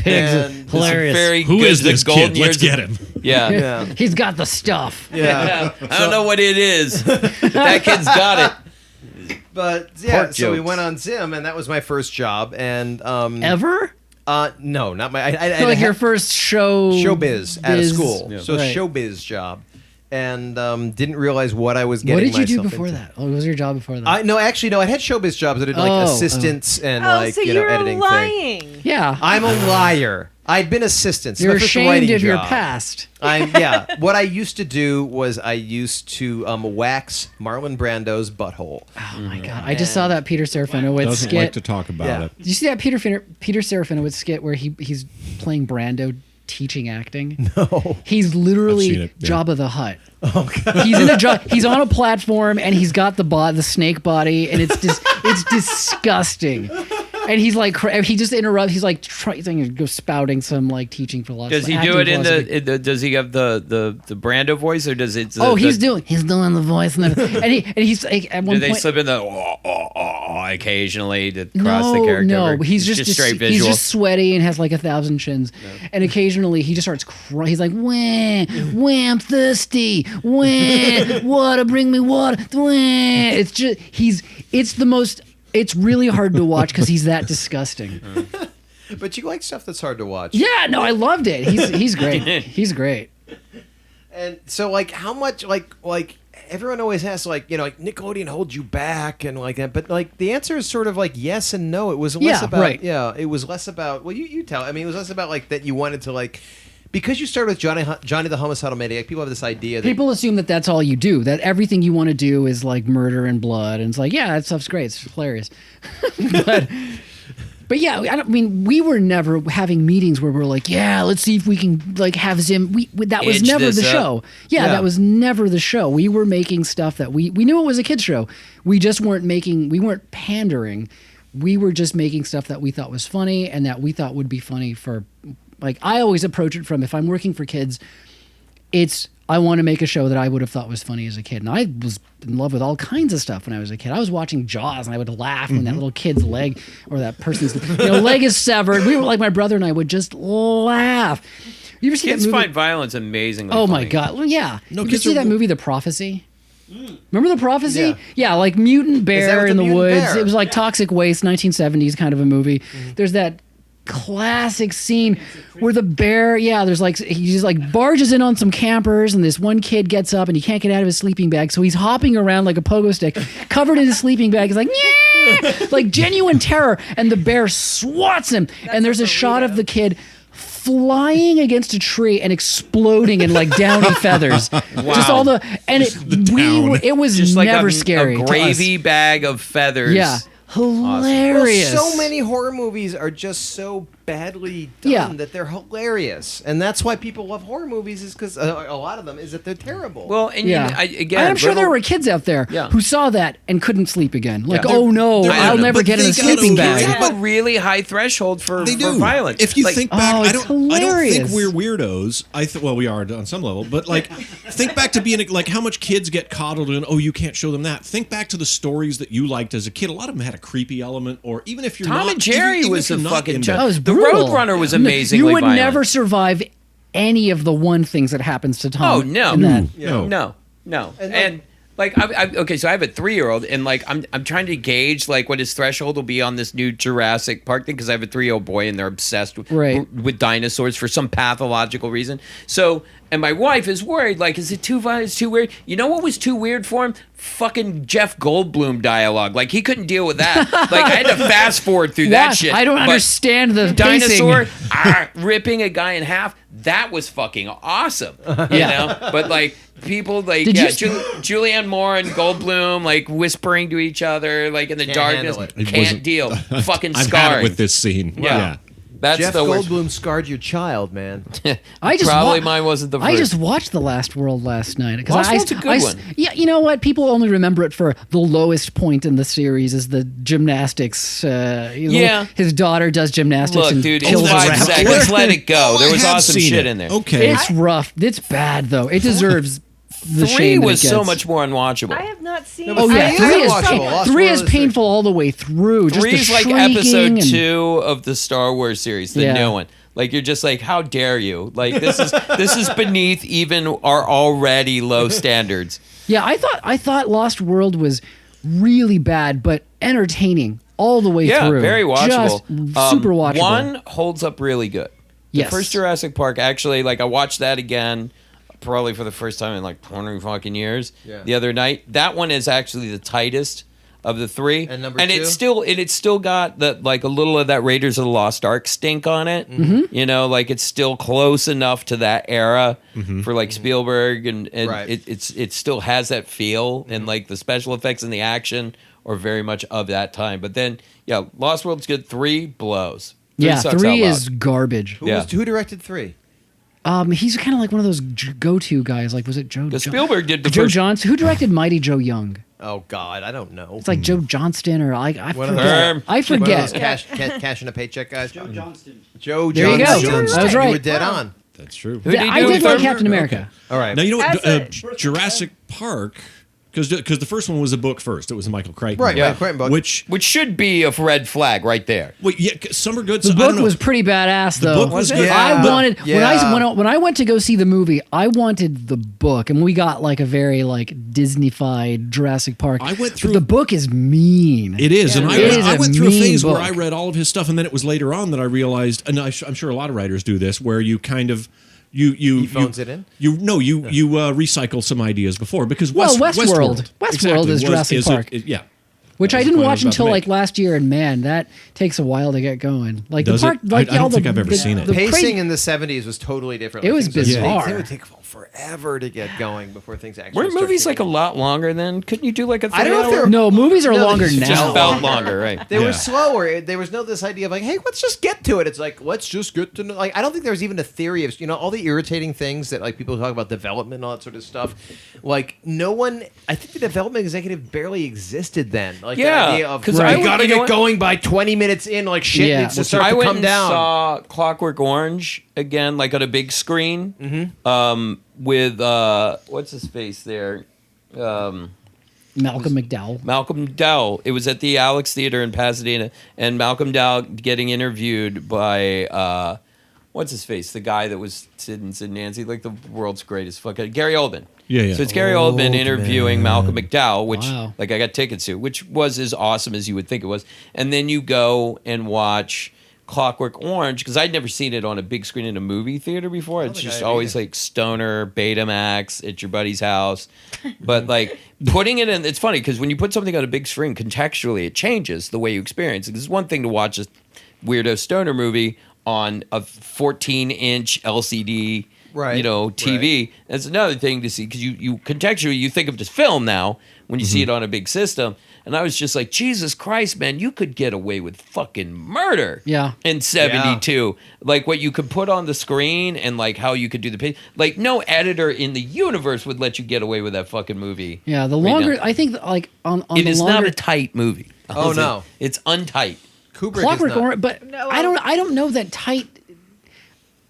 Pigs. And- Hilarious. Very Who good. is The this golden kid? Let's years get of- him. Yeah. Yeah, He's got the stuff. yeah. I don't know what it is. But that kid's got it. But yeah, Pork so we jokes. went on Zim, and that was my first job. And Ever? no, not my. I Like your first show. showbiz at a biz- school. So Right. showbiz job. and didn't realize what I was getting. What did you do myself before into. that? What was your job before that? I had showbiz jobs. I did like assistants and so you're editing lying. thing. Yeah. I'm a liar. I'd been assistant. You're my first ashamed writing of your job. past. What I used to do was I used to wax Marlon Brando's butthole. Oh my god! I just saw that Peter Serafinowicz Doesn't skit. like to talk about it. Did you see that Peter Serafinowicz skit where he's playing Brando teaching acting? No. He's I've seen literally it, yeah. Jabba the Hutt. Oh god. He's on a platform and he's got the snake body and it's just it's disgusting. And he's like, he just interrupts. He's like trying to go spouting some like teaching philosophy. Does he do it in the? Does he have the Brando voice, or does it? He's doing the voice, and he's like, at one Do they point. slip in the occasionally to cross the character? No, over? he's It's just straight he's visual. just sweaty and has like 1,000 chins, and occasionally he just starts crying. He's like, "Wah, wah, I'm thirsty. Wah, water, bring me water." Wah. It's just it's the most. It's really hard to watch because he's that disgusting. But you like stuff that's hard to watch. Yeah, no, I loved it. He's great. He's great. And so, like, how much, like everyone always asks, like, like Nickelodeon holds you back and like that, but like the answer is sort of like yes and no. It was less about, it was less about. Well, you tell. I mean, it was less about like that you wanted to like. Because you started with Johnny the Homicidal Maniac, people have this idea that... People assume that that's all you do, that everything you want to do is like murder and blood, and it's like, yeah, that stuff's great, it's hilarious. But yeah, we were never having meetings where we're like, yeah, let's see if we can like have Zim. That was never the show. Yeah, that was never the show. We were making stuff that we knew it was a kid's show. We just weren't pandering. We were just making stuff that we thought was funny and that we thought would be funny for... Like, I always approach it from, if I'm working for kids, I want to make a show that I would have thought was funny as a kid. And I was in love with all kinds of stuff when I was a kid. I was watching Jaws and I would laugh when that little kid's leg or that person's leg is severed. We were like, my brother and I would just laugh. You ever see Kids that movie? find violence amazingly Oh funny. my God. Well, yeah. No, you kids see are- that movie, The Prophecy? Remember The Prophecy? Yeah. Yeah, like mutant bear with in the the mutant woods. bear? It was like Toxic Waste, 1970s kind of a movie. There's that classic scene where the bear, there's like, he just like barges in on some campers and this one kid gets up and he can't get out of his sleeping bag. So he's hopping around like a pogo stick, covered in his sleeping bag. He's like, yeah, like genuine terror. And the bear swats him. And there's a shot of the kid flying against a tree and exploding in like downy feathers. Just all the, and it was Just like never a scary. to us. gravy bag of feathers. Yeah. Hilarious. Well, so many horror movies are just so badly done that they're hilarious, and that's why people love horror movies. Is because a lot of them is that they're terrible. Well, and I'm sure there were kids out there who saw that and couldn't sleep again. Like, Yeah. oh no, They're- I'll never but get in they a got sleeping okay. They bag. have a really high threshold for violence. If you Like, think back, I it's don't think hilarious. we're weirdos. Well, we are on some level, but like, think back to being like how much kids get coddled and you can't show them that. Think back to the stories that you liked as a kid. A lot of them had a creepy element, or even if you're Tom not, and Jerry even was if you're a not fucking. into- That was The brutal. Roadrunner was You amazingly would violent. never survive any of the one things that happens to Tom. Oh no, in that. no. And like, okay, so I have a 3-year-old, and like, I'm trying to gauge like what his threshold will be on this new Jurassic Park thing because I have a 3-year-old boy, and they're obsessed with dinosaurs for some pathological reason. So, and my wife is worried, like, is it too violent? It's too weird. You know what was too weird for him? Fucking Jeff Goldblum dialogue. Like, he couldn't deal with that. Like, I had to fast forward through that shit. I don't But understand the dinosaur pacing. ripping a guy in half. That was fucking awesome. You Yeah. know? But like people like Did Julianne Moore and Goldblum like whispering to each other like in the darkness. handle it. It Can't wasn't- deal. Fucking I've scarring. had it with this scene. Yeah. That's Jeff the worst. Goldblum scarred your child, man. Probably mine wasn't the first. I just watched The Last World last night. 'Cause Lost World's a good one. Yeah, you know what? People only remember it for the lowest point in the series is the gymnastics. His daughter does gymnastics Look, and dude, in kills a 5 raptor. seconds, let it go. There I was have awesome seen shit it. in there. Okay. It's rough. It's bad though. It deserves the 3 shame that was it so gets. much more unwatchable. I have not seen. Oh yeah, Three three is is watchable. Lost three World is is painful all the way through. Just 3 the is like shrieking episode and- 2 of the Star Wars series, the Yeah. new one. Like you're just like, how dare you? Like this is beneath even our already low standards. Yeah, I thought Lost World was really bad, but entertaining all the way Yeah, through. very watchable. Just super watchable. 1 holds up really good. The Yes. first Jurassic Park, actually, like I watched that again probably for the first time in like 20 fucking years Yeah. the other night. That one is actually the tightest of the three, And number two? it's still got the like a little of that Raiders of the Lost Ark stink on it. Mm-hmm. You know, like it's still close enough to that era for like Spielberg, and Right. it still has that feel, and like the special effects and the action are very much of that time. But then, yeah, Lost World's good. 3 blows. Yeah, sucks out 3 loud. is garbage. Who directed 3? He's kind of like one of those go-to guys. Like, was it Joe? Because Spielberg did the Joe first. Johnston. Who directed Mighty Joe Young? Oh God, I don't know. It's like Joe Johnston or I One of forget. those- I One of those forget. cashing a paycheck guys. Joe Johnston. Joe There you go. Johnston. I was right. You were dead on. That's true. Who did he I do did with like third? Captain America. All right. Now you know what? As Jurassic Park, because the first one was a book first. It was a Michael Crichton, Right, Yeah. Mike Crichton book. Which Which should be a red flag right there. wait, yeah, some are good. The so, I don't book know. was pretty badass, though. book was Was good. it? I Yeah. wanted Yeah. when I went to go see the movie, I wanted the book, and we got like a very like Disney-fied Jurassic Park. I went But through- the book is mean. It is, and It is I a went through a mean phase where book. I read all of his stuff, and then it was later on that I realized, and I'm sure a lot of writers do this, where you kind of you phones it in? You recycle some ideas before because Well, Westworld is Jurassic Park. Yeah. Which I That was the didn't point I watch was about until to like make. last year, and man, that takes a while to get going. Like Does the park, it? like I don't all think the- I've ever the- seen it. the Pacing crazy- in the 70s was totally different. It Like, was things would take- bizarre. It would take forever to get going before things actually. Weren't start movies like a kicking in. lot longer then? Couldn't you do like a 3 I don't know if they hour? were- No, movies are No, longer they now. Just felt longer, right? They were Yeah. slower. There was no this idea of like, hey, let's just get to it. It's like, let's just get to know. Like, I don't think there was even a theory of all the irritating things that like people talk about development and all that sort of stuff. Like, no one. I think the development executive barely existed then. Like, the Yeah, idea of 'cause we I would- gotta you know get what? going by 20 minutes in. Like shit Yeah. needs to start I to went come and down. saw Clockwork Orange again, like on a big screen, with what's his face there, Malcolm McDowell. Malcolm Dowell. It was at the Alex Theater in Pasadena, and Malcolm Dowell getting interviewed by what's his face, the guy that was Sid and Nancy, like the world's greatest fucking Gary Oldman. Yeah. So it's Gary Oldman interviewing Malcolm McDowell, which Wow. like I got tickets to, which was as awesome as you would think it was. And then you go and watch Clockwork Orange, because I'd never seen it on a big screen in a movie theater before. It's think I just have always either. like stoner, Betamax at your buddy's house. But like putting it in, it's funny because when you put something on a big screen, contextually it changes the way you experience it. It's one thing to watch a weirdo stoner movie on a 14-inch LCD, Right, TV. That's another thing to see because you contextually you think of just film now when you see it on a big system. And I was just like, Jesus Christ, man, you could get away with fucking murder. Yeah. In 72. Like what you could put on the screen and like how you could do the page. Like no editor in the universe would let you get away with that fucking movie. Yeah, the right longer now. I think on It the is longer not a tight movie. Oh, no. It's untight. Kubrick Clockwork is not. Orange, but No, I don't know that tight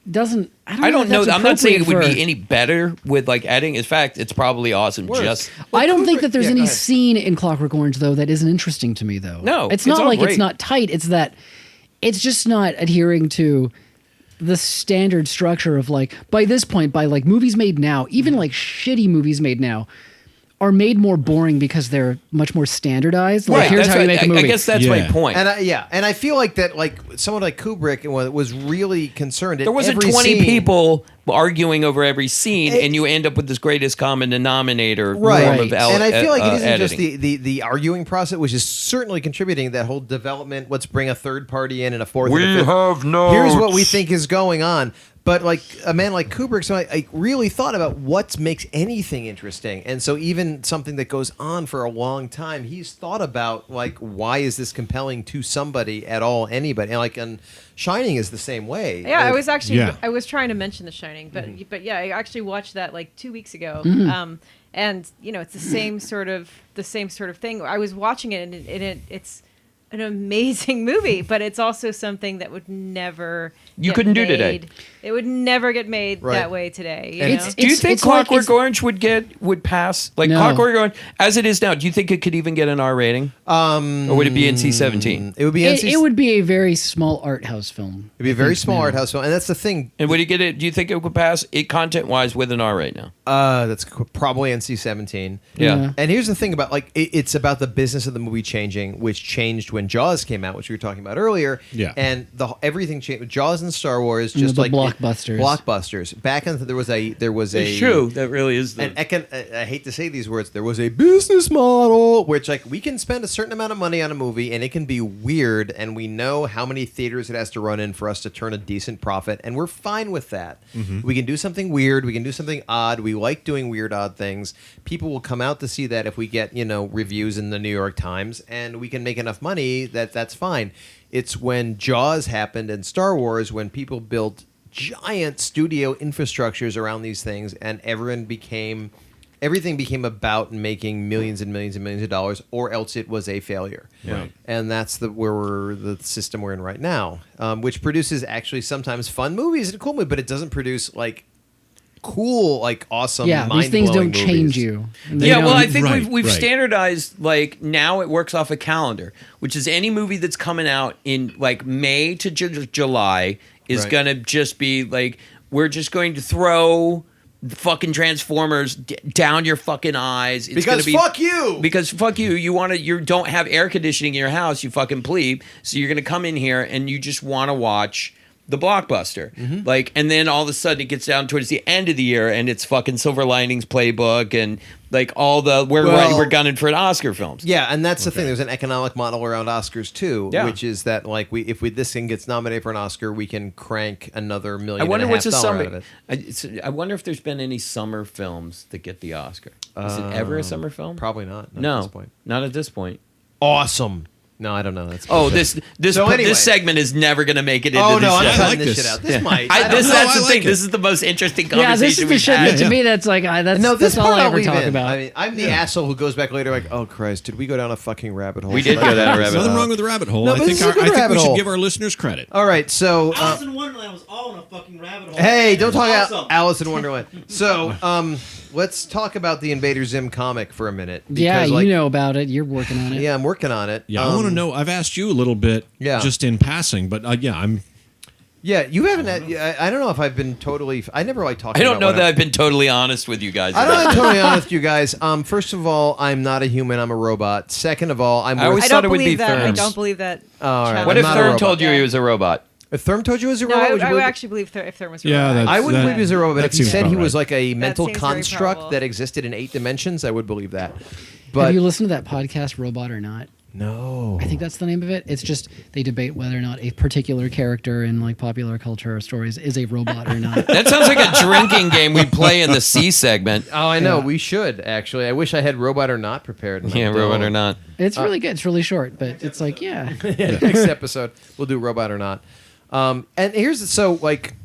doesn't. I don't know. if that's I'm not saying it would appropriate be for- any better with like editing. In fact, it's probably awesome. Worse. Just I don't think Kubrick- that there's yeah, any go ahead. scene in Clockwork Orange though that isn't interesting to me though. No, it's it's not all like great. it's not tight. It's that it's just not adhering to the standard structure of like by this point by like movies made now, even like shitty movies made now, are made more boring because they're much more standardized. Like right. here's That's how you what- make a movie. I guess that's my Yeah. point. And I feel like that, like someone like Kubrick was really concerned. There wasn't every 20 scene, people arguing over every scene, It- and you end up with this greatest common denominator right? form of And I feel like it isn't editing. just the arguing process, which is certainly contributing to that whole development. Let's bring a third party in and a fourth. and a fifth. have no. Here's what we think is going on. But like a man like Kubrick, so I really thought about what makes anything interesting, and so even something that goes on for a long time, he's thought about like why is this compelling to somebody at all, anybody, and Shining is the same way. Yeah, I Like, was actually Yeah. I was trying to mention The Shining, but yeah, I actually watched that like 2 weeks ago. And it's the same sort of thing. I was watching it, and it's an amazing movie, but it's also something that would never You get couldn't do made. today. It would never get made Right. that way today. You And know? Do you think it's like- Clockwork it's- Orange would pass? Like No. Clockwork Orange, as it is now, do you think it could even get an R rating? Or would it be NC-17? It would be it would be a very small art house film. It'd be a very small art house film, and that's the thing. And would it get it? Do you think it would pass it content-wise with an R right now? That's probably NC-17. Yeah. Yeah. And here's the thing about it's about the business of the movie changing, which changed when Jaws came out, which we were talking about earlier. Yeah. And everything changed. Jaws and Star Wars, And just the like blockbusters. Blockbusters. Back in there was a It's true. That really is the. I hate to say these words. There was a business model which, like, we can spend a certain amount of money on a movie and it can be weird, and we know how many theaters it has to run in for us to turn a decent profit, and we're fine with that. We can do something weird. We can do something odd. We like doing weird, odd things. People will come out to see that if we get, reviews in the New York Times, and we can make enough money that's fine. It's when Jaws happened and Star Wars, when people built giant studio infrastructures around these things, and everything became about making millions and millions and millions of dollars, or else it was a failure. Right. And that's the system we're in right now, which produces actually sometimes fun movies and cool movies, but it doesn't produce like cool, like awesome, these things don't movies. change you. Yeah, well, I think Right, we've right. standardized, like, now it works off a calendar, which is any movie that's coming out in like May to July is Right. gonna just be like, we're just going to throw the fucking Transformers down your fucking eyes. It's Because gonna be, fuck you! Because fuck you. You don't have air conditioning in your house, you fucking plebe. So you're gonna come in here and you just want to watch the blockbuster. Like, and then all of a sudden it gets down towards the end of the year and it's fucking Silver Linings Playbook and like all the we're gunning for Oscar films. Yeah, and that's the thing. There's an economic model around Oscars too, Yeah. which is that like if this thing gets nominated for an Oscar, we can crank another $1.5 million I wonder what's a out summer. of it. I wonder if there's been any summer films that get the Oscar. Is it ever a summer film? Probably not. Not No, at this point. not at this point. Awesome. No, I don't know. That's Oh, bullshit. this So anyway. this segment is never going to make it into Oh this no, I'm show. I cutting like this this. shit out. This Yeah. might. That's I the like thing. it. This is the most interesting Yeah, conversation this is the we've shit had. that to me that's like that's, No, this that's all part I I'll ever leave talk in. about. I mean, I'm the asshole who goes back later like, oh Christ, did we go down a fucking rabbit hole? We did go down a rabbit Nothing hole. wrong with the rabbit hole. No, I but think this is a good we rabbit should hole. give our listeners credit. All right, so Alice in Wonderland was all in a fucking rabbit hole. hey, don't talk Awesome. about Alice in Wonderland. So let's talk about the Invader Zim comic for a minute. Yeah, because, like, you know about it. You're working on it. Yeah, I'm working on it. Yeah, I want to know. I've asked you a little bit, Yeah. just in passing, but I'm. Yeah, you haven't. I don't know if I've been totally. I never like talking. I don't about know what that I'm- I've been totally honest with you guys. I don't know. I'm totally honest with you guys. First of all, I'm not a human. I'm a robot. Second of all, I'm. I always I thought don't it would be believe that. I Therms. don't believe that. all right. What I'm if not a Therm robot. told you he was a robot? If Therm told you he was a No, robot, I would you would believe it? actually believe if Therm was a Yeah, robot. that's- I wouldn't believe he was a robot. But that if he seems said about he was right. like a mental seems very construct probable. that existed in 8 dimensions, I would believe that. Have But you listened to that podcast, Robot or Not? no, I think that's the name of it. It's just they debate whether or not a particular character in like popular culture or stories is a robot or not. That sounds like a drinking game we play in the C segment. Oh, I know. We should actually. I wish I had robot or not prepared. and Yeah, I robot don't. or not. It's really good. It's really short, but it's like yeah. Yeah, next episode we'll do robot or not. And here's so like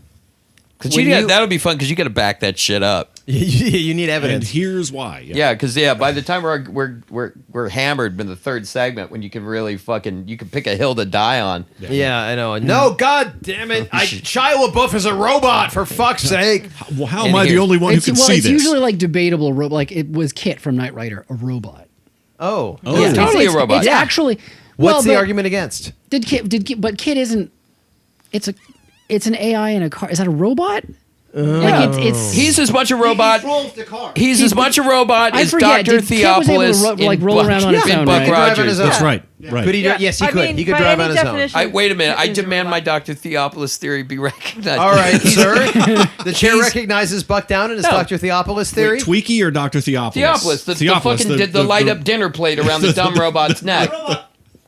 Because when that'll be fun because you got to back that shit up. you need And evidence. here's why. Yeah, because by the time we're hammered in the third segment, when you can really you can pick a hill to die on. Yeah, I know. No, God damn it! Shia LaBeouf is a robot for fuck's sake. Well, how And am I the here's- only one who can see it's this? usually like debatable. Like it was Kit from Knight Rider, a robot. Oh, Oh. Yeah, totally a robot. It's Yeah. actually. what's the but argument against? But Kit isn't. It's an AI in a car. Is that a robot? Like it's He's as much a robot. He's as much a robot I as forget, Dr. Kit was able to Theopolis like roll around on his in own, Buck right? Drive on Rogers. his own. That's right. Right. Could he? Yes, he I could. mean, He could by drive any on his own. definition- Wait a minute. I Is a demand my robot. Dr. Theopolis theory be recognized. All right, sir. The chair He's- recognizes Buck Down and his No. Dr. Theopolis theory. Wait, Tweaky or Dr. Theopolis? Theopolis, the fucking did the light up dinner plate around the dumb robot's neck.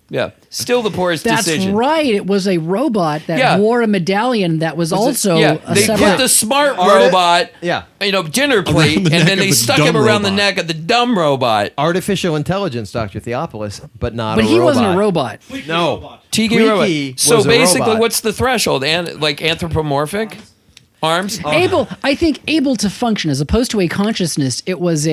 Yeah, still the poorest That's decision. right. It was a robot that Yeah. wore a medallion that was also yeah, a they separate. put the smart robot, Yeah. Dinner plate, the and neck then of they the stuck him dumb around the robot. neck of the dumb robot. Artificial intelligence, Dr. Theopolis, but not but a he robot. wasn't a robot. No. Tiki Tweaky robot. So was a basically, robot. what's the threshold? And like anthropomorphic arms? I think able to function as opposed to a consciousness. It was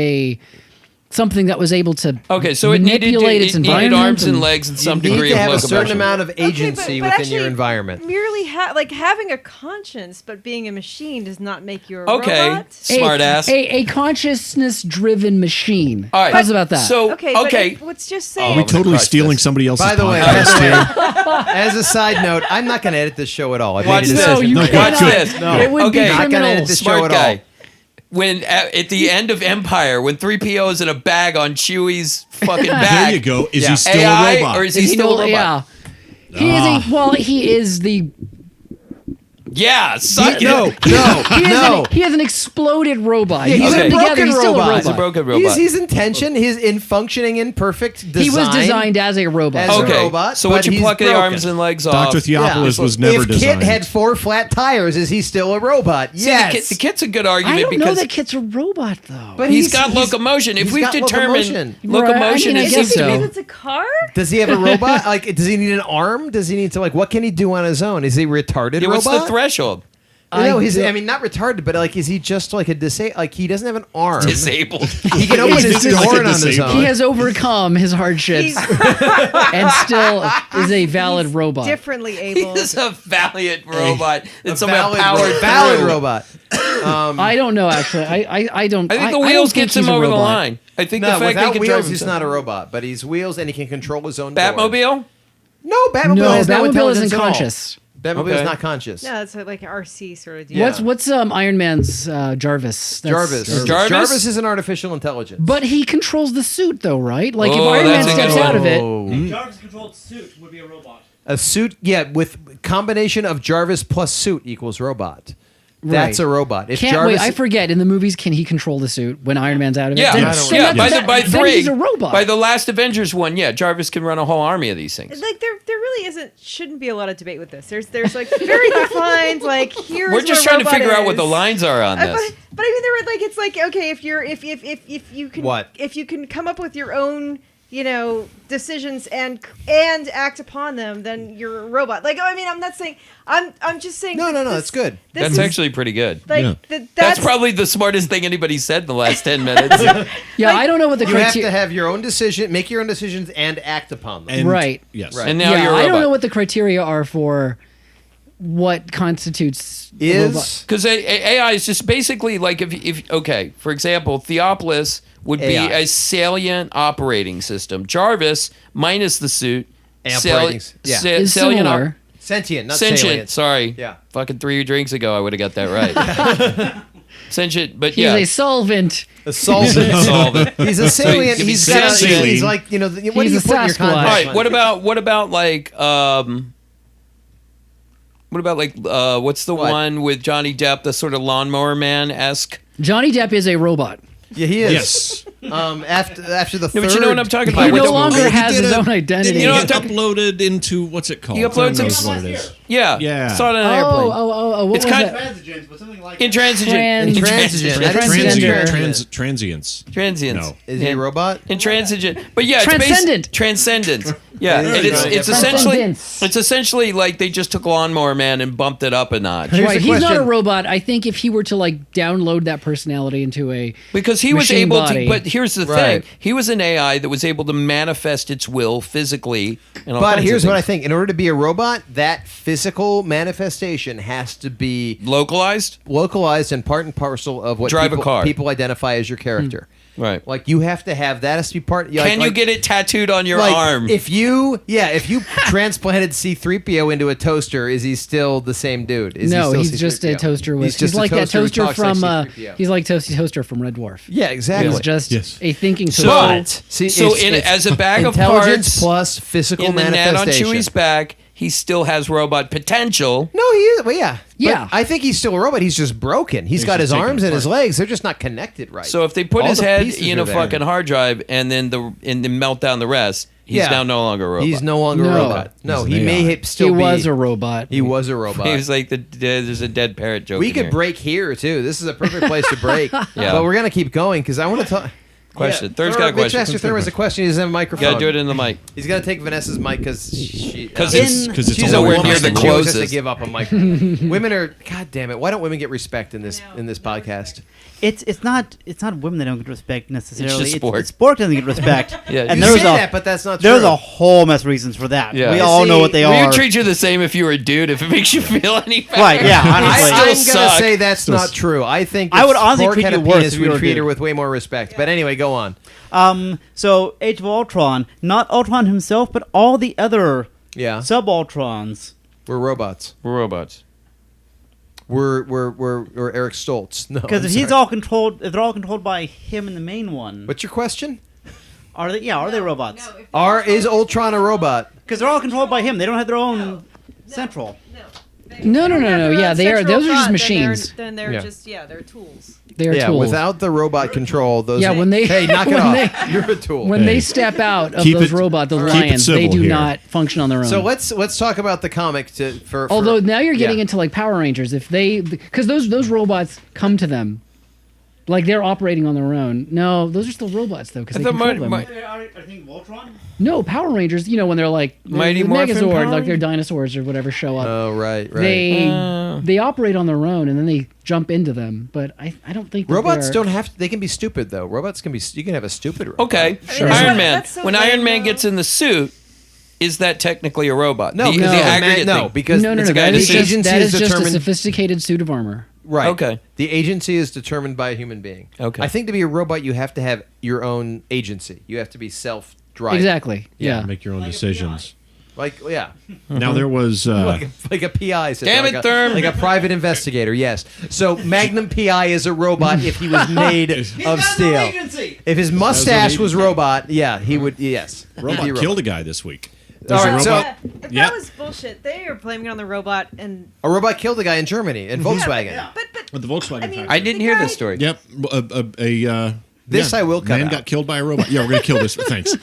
something that was able to Okay, so it needed manipulate its environment. arms and legs and some You need degree to of have a locomotion. certain amount of agency but within actually, your environment. Merely having a conscience, but being a machine does not make you a Okay. robot. Smart ass. A consciousness-driven machine. All right. How's about that? So Okay, but okay. let's just Oh, say. Are we I'm gonna totally crush stealing this. somebody else's By the way, podcast here? as a side note, I'm not going to edit this show at all. I Watch made a this. decision. you Watch cannot. this. No. It would Okay. be Not gonna criminal. edit this show Smart at all. guy. when at the end of Empire, when 3PO is in a bag on Chewie's fucking bag. There you go. Is he still AI, a robot? or is he still a robot? Yeah. He is he is the Yeah, suck it. No. he is an exploded robot. Yeah, he's Put a them together, broken he's still robot. a He's a robot. broken robot. He's in tension. He's in functioning in perfect design. He was designed as a robot. As a Okay, robot, so but once you he's pluck the broken. arms and legs off, Dr. Theopolis was never if designed. Kit had 4 flat tires, is he still a robot? See, Yes. the Kit's a good I argument don't know because that Kit's a robot though. But he's got locomotion. If he's we've got determined locomotion. locomotion Right, I mean, I is guess Is it so. because it's a car? Does he have a robot? Like, does he need an arm? Does he need to what can he do on his own? Is he a retarded Yeah, what's robot? the threshold? No, he's. don't- I mean, not retarded, but is he just like a Like, he doesn't have an arm. Disabled. He can open his He's like door a on his disabled. own. He has overcome his hardships and still is a valid robot. Differently able. He's a valiant robot. It's A somehow powered valid through. robot. I don't know actually. I don't. I think the don't wheels think gets him he's a over the robot. line. I think No, the fact that he without can wheels, drive he's himself. not a robot, but he's wheels and he can control his own doors. Batmobile? No, Batmobile No, has no Batmobile intelligence isn't at all. conscious. Batmobile is Okay. not conscious. No, it's like an RC sort of deal. Yeah. What's Iron Man's Jarvis? Jarvis. Jarvis? Jarvis is an artificial intelligence. But he controls the suit though, right? Like Oh, if Iron Man that's a good steps one. out of it, Jarvis controlled suit would be a robot. A suit, with combination of Jarvis plus suit equals robot. That's Right. a robot. If can't Jarvis, wait. I forget in the movies, can he control the suit when Iron Man's out of it? Yeah, Then- Yes. then yeah. that- By then 3, he's a robot. by the last Avengers one, Jarvis can run a whole army of these things. Like there really shouldn't be a lot of debate with this. There's like very defined like here's. We're just where trying to robot figure out what the is. lines are on But this. I mean, there were like it's like okay, if you can What? if you can come up with your own decisions and act upon them, then you're a robot. Like I mean, I'm not saying I'm just saying. No, that that's good. this That's is, actually pretty good. like Yeah. That's probably the smartest thing anybody said in the last 10 minutes. yeah, I don't know what the You have to criteria. have your own decision, make your own decisions, and act upon them. And- Right. Yes. Right. And now Yeah, you're a I robot. don't know what the criteria are for what constitutes a robot. Is Because AI is just basically like if okay, for example, Theopolis would be AI. a salient operating system. Jarvis minus the suit, Operating yeah. Is salient similar. sentient, not sentient. salient. Sorry, Yeah. fucking 3 drinks ago, I would have got that right. Sentient, but He's yeah, a solvent. A solvent. solvent. He's a salient. if He's he's got. salient- He's like what do He's you a put in your Sasquatch. contact All right, lens? what about what's the What? one with Johnny Depp, the sort of lawnmower man esque? Johnny Depp is a robot. Yeah, he is. Yes. After the No, third. but you know what I'm talking He about. with no the- longer he has did his a- own identity. You know He what I'm talking- uploaded into what's it called? He uploads Who it- knows what it is. Yeah, Yeah. saw it on an airplane. Oh, what It's was kind- that? Transigents, but something like Intransigent. Intransigent. I didn't see Transgender. Transgender. Transients. Transients. No. Is he a robot? Intransigent. But yeah, Transcendent. Transcendent. Yeah, There and you it's go. it's Transcendence. essentially like they just took Lawnmower Man and bumped it up a notch. Here's Right, the he's not a question. robot. I think if he were to download that personality into a Because he was machine able body. to, but here's the Right. thing: he was an AI that was able to manifest its will physically. And all But kinds here's of what I things. think: in order to be a robot, that physical manifestation has to be Localized, localized and part and parcel of what Drive a people, car. people identify as your character. right? Like you have to have that has to be part. Can you get it tattooed on your arm? If you transplanted C-3PO into a toaster, is he still the same dude? Is he no, still he's just a C-3PO? toaster with. He's just a like that toaster who toaster talks like from. C-3PO. He's like toaster from Red Dwarf. Yeah, exactly. He's just Yes. a thinking So- toaster. See, so it's as a bag of intelligence parts plus physical in the net on manifestation. Chewie's back, he still has robot potential. No, he is. Well, yeah. Yeah. But I think he's still a robot. He's just broken. He's got his just taken arms and his apart. legs. They're just not connected right. So if they put All his the head pieces in are a there. fucking hard drive and then melt down the rest, he's Yeah. now no longer a robot. He's no longer a No. robot. No, He's he an may AI. still He be. was a robot. He was a robot. He was like there's a dead parrot joke. We in could here. break here too. This is a perfect place to break. Yeah. But we're gonna keep going because I want to talk. Question. Yeah. Third's got a question. Mitch Thurman has a question. He doesn't have a You microphone. gotta do it in the mic. He's gonna take Vanessa's mic because she. Because it's she's a a nowhere woman near the and she always has to closest. give up a mic. Women are. God damn it! Why don't women get respect in this podcast? It's not women that don't get respect necessarily. just sport. It's sport that doesn't get respect. Yeah, and you there's say that, but that's not There's true. a whole mess of reasons for that. Yeah. We You all know see, what they We are. would treat you the same if you were a dude. If it makes you feel any better. Right, yeah, honestly. I'm Still gonna suck. say that's not true. I think I if would honestly Spork treat had you a worse penis, if you we'd were a treat her dude. with way more respect. But anyway, go on. So Age of Ultron, not Ultron himself, but all the other Yeah, sub-Ultrons. we're robots. We're robots. were Eric Stoltz. No, Because I'm if he's sorry. all controlled, if they're all controlled by him in the main one, What's your question? are they? Yeah, are they robots? No, if they're Is Ultron a robot? Because they're all controlled by him. They don't have their own central. No, no, no, no. Yeah, they are. Those are just Then machines. they're Yeah. just they're tools. They are Yeah, tools. without the robot control, those. Yeah, when they- hey, knock it when off. they- You're a tool. when Hey. they step out of Keep those it- robots, those keep it lions, they civil do here. not function on their own. So let's talk about the comic for Although now you're getting yeah. into like Power Rangers, if they because those robots come to them, like they're operating on their own. No, those are still robots though because they control them. I think Voltron. No, Power Rangers. You know when they're like Mighty the Morphin Megazord, Power like their dinosaurs or whatever show up. Oh right. They operate on their own and then they jump into them. But I don't think that Robots they're- don't have to. They can be stupid though. Robots can be. You can have a stupid robot. Okay, Sure. Iron Man. That's so When lame, Iron Man though. gets in the suit, is that technically a robot? No, the, because the the aggregate no, thing. because No, it's a guy. that The is just, agency that is is just a determined. sophisticated suit of armor. Right. Okay. The agency is determined by a human being. Okay. I think to be a robot, you have to have your own agency. You have to be self-driving. Exactly. Yeah. Make your own decisions. Like yeah. Now there was Like a PI. Damn it, Therm. Like a private investigator. Yes. So Magnum PI is a robot if he was made of steel. If his mustache was robot, yeah, he would. Yes. He'd be robot a killed a guy this week. There's All a right, so- robot. If Yep. that was bullshit, they are blaming it on the robot and. A robot killed a guy in Germany in Volkswagen. But With the Volkswagen I mean, factory. I didn't the hear guy- this story. Yep. This I will cut Man out. got killed by a robot. Yeah, we're gonna kill this. Thanks.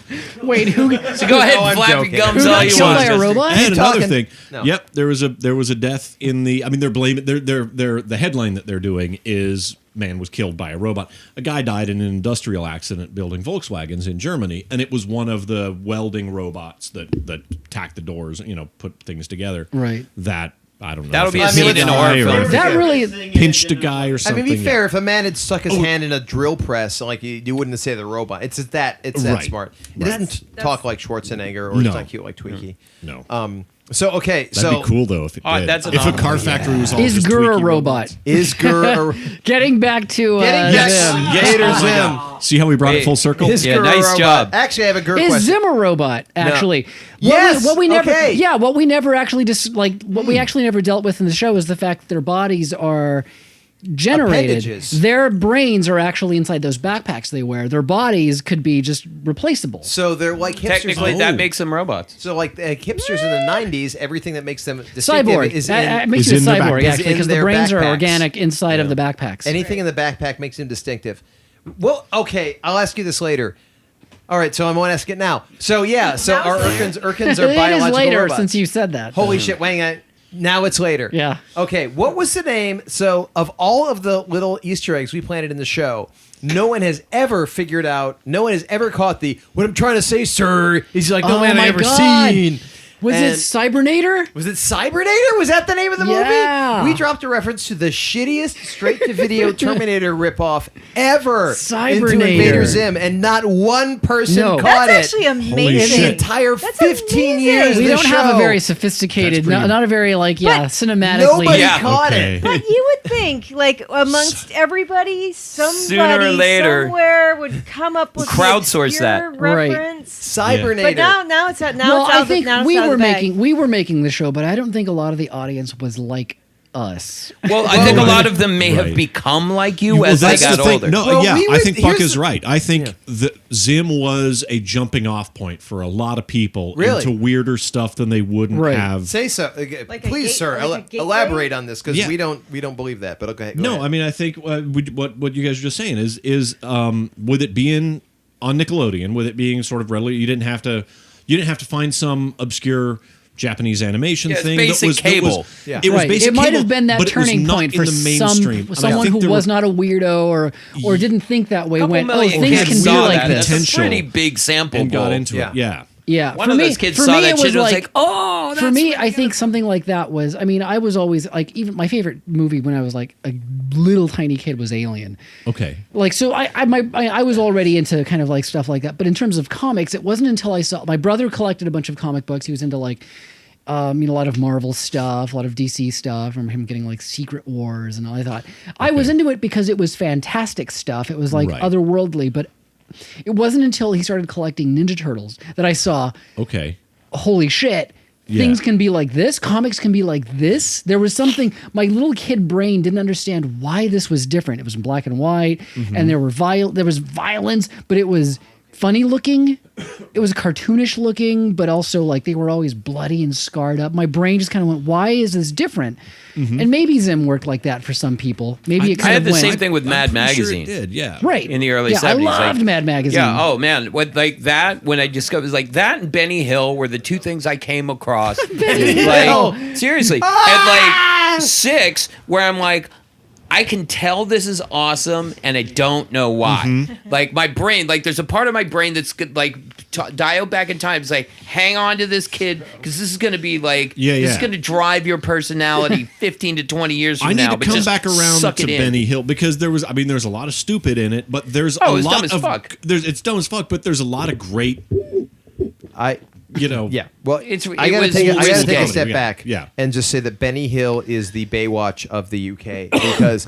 Wait, who? So go ahead No, I'm and flap your joking. gums Who all got you killed want. by a Justin. robot? And another talking. thing. No. Yep, there was a death in the. I mean, they're blaming. They're the headline that they're doing is man was killed by a robot. A guy died in an industrial accident building Volkswagens in Germany, and it was one of the welding robots that tacked the doors. Put things together. Right. That I don't know. That'll if be it a scene hit in a a guy horror or film. That really. pinched a guy or I something. mean, be yeah. fair. If a man had stuck his hand in a drill press, like you wouldn't say the robot. It's that Right. smart. It Right. doesn't talk like Schwarzenegger or No. it's not cute like Twiki. No. So okay, That'd be cool though if it All right, did. that's if a enough. car factory was all Is just Gur a tweaky robot? robots. is Gur Getting back to getting Zim. Gator Oh my Zim? God. See how we brought Wait. it full circle? Is Yeah, Gur a nice robot? job. Actually, I have a Gur Is question. Zim a robot? Actually, Yes, What we never, okay. yeah, what we never actually what we actually never dealt with in the show is the fact that their bodies are generated. Appendages. Their brains are actually inside those backpacks they wear. Their bodies could be just replaceable. So they're like hipsters. Technically, Oh. that makes them robots. So like hipsters in the '90s, everything that makes them distinctive Cyborg. is That in, makes is you a in their cyborg backpacks. actually in because the their brains are backpacks. organic inside of the backpacks. anything in the backpack makes him distinctive. Well, okay, I'll ask you this later. All right, so I want to ask it now. So yeah, so our Urkins are it biological is later robots. since you said that. Holy shit, wang it. Now it's later. Yeah. Okay, what was the name? So, of all of the little Easter eggs we planted in the show, no one has ever figured out, no one has ever caught what I'm trying to say, sir, is like, no Oh man I my ever God. seen. Was And- it Cybernator? Was it Cybernator? Was that the name of the Yeah. movie? We dropped a reference to the shittiest straight-to-video Terminator ripoff ever into Cybernator. Invader Zim, and not one person No. caught That's it actually in amazing. the shit. entire That's 15 amazing. years. We of the don't have a show. very sophisticated, That's pretty- not a very cinematically. Nobody Yeah. caught Okay. it. But you would think, like, amongst everybody, somebody Sooner or later, somewhere would come up with crowdsource the that. obscure Right. reference. Cybernator. But now it's out. Now Well, it's out. I think now it's we out of were the bag. making the show, but I don't think a lot of the audience was like us. Well, I think a Right. lot of them may have Right. become like you Well, as they that's got the thing. older. No, Well, yeah, we I would- think Buck here's is the- right. I think the Zim was a jumping off point for a lot of people Really? into weirder stuff than they wouldn't Right. have. Say so. Like a Please, gate- sir, like a gateway? elaborate on this because Yeah. we don't believe that. But okay, go No, ahead. I mean, I think what you guys are just saying is with it being on Nickelodeon, with it being sort of readily, you didn't have to find some obscure Japanese animation Yeah, it's thing. basic cable. Yeah. It was Right. basic It might cable, have been that but it was turning not point in for the mainstream. And I someone think who there was were- not a weirdo or didn't think that way. Couple Went, oh, million things kids can be saw like that. this. That's a Potential. pretty big sample and got pool. into Yeah. it. Yeah. Yeah, One for of me, those kids for saw me, that it shit was and was like, like, oh, that's for me, really I think good. something like that was. I mean, I was always like, even my favorite movie when I was like a little tiny kid was Alien. Okay. Like, so I was already into kind of like stuff like that. But in terms of comics, it wasn't until I saw my brother collected a bunch of comic books. He was into like, a lot of Marvel stuff, a lot of DC stuff. I remember him getting like Secret Wars, and all. I thought I was into it because it was fantastic stuff. It was like Right. otherworldly, but it wasn't until he started collecting Ninja Turtles that I saw, Okay. holy shit, things can be like this. Comics can be like this. There was something my little kid brain didn't understand why this was different. It was in black and white, and there was violence, but it was funny looking. It was cartoonish looking, but also like they were always bloody and scarred up. My brain just kind of went, "Why is this different?" And maybe Zim worked like that for some people. Maybe it I kind had of the went same thing with Mad Magazine. Sure it did, yeah. right in the early 70s. I loved Mad Magazine. Yeah. Oh man, what like that? When I discovered, it was like that and Benny Hill were the two things I came across. Like seriously, at like 6, where I'm like, I can tell this is awesome, and I don't know why. Like my brain, like there's a part of my brain that's like dial back in time. It's like, hang on to this kid, because this is going to be like, this is going to drive your personality 15 to 20 years from now. I need to come back around to Benny Hill, because there's a lot of stupid in it, but there's a lot of it's dumb as fuck, but there's a lot of great. Yeah. Well, I gotta take a step Yeah. back Yeah. and just say that Benny Hill is the Baywatch of the UK, because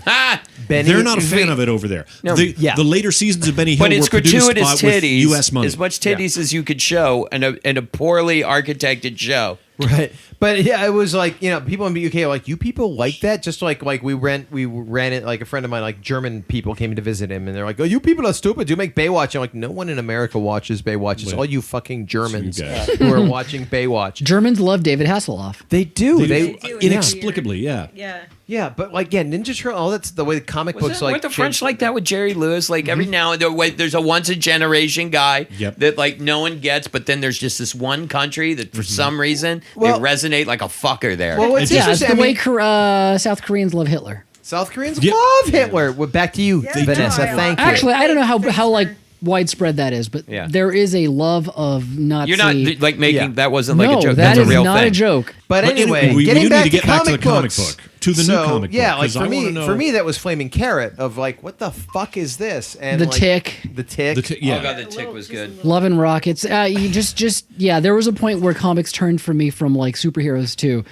Benny, they're not a fan of it over there. No. The later seasons of Benny Hill But it's were produced gratuitous with titties, U.S. money. as much titties as you could show, and a poorly architected show. Right. But yeah, it was like, people in the UK are like, you people like that? Just like we ran it, like a friend of mine, like German people came to visit him, and they're like, oh, you people are stupid. You make Baywatch. I'm like, no one in America watches Baywatch. It's all you fucking Germans who are watching Baywatch. Germans love David Hasselhoff. They do. They do. Inexplicably, yeah. Yeah. Yeah, but like, Ninja Turtle, all that's the way the comic books Weren't the French like that with Jerry Lewis? Like every now and then, there's a once a generation guy that like no one gets, but then there's just this one country that for some reason they resonate like a fucker there. Well, what's It's interesting, the way South Koreans love Hitler. South Koreans love Hitler. Well, back to you, Vanessa. Thank you. Actually, I don't know how like widespread that is, but there is a love of Nazi. You're not like making that wasn't like a joke. That That's is a real not thing. a joke. But anyway, we getting do back need to get back to the comic books. book, to the new comic book. Yeah, like 'cause for me, that was Flaming Carrot of like, what the fuck is this? And The like, Tick. The Tick. Oh god, the Tick was good. Love and Rockets. You just there was a point where comics turned for me from like superheroes to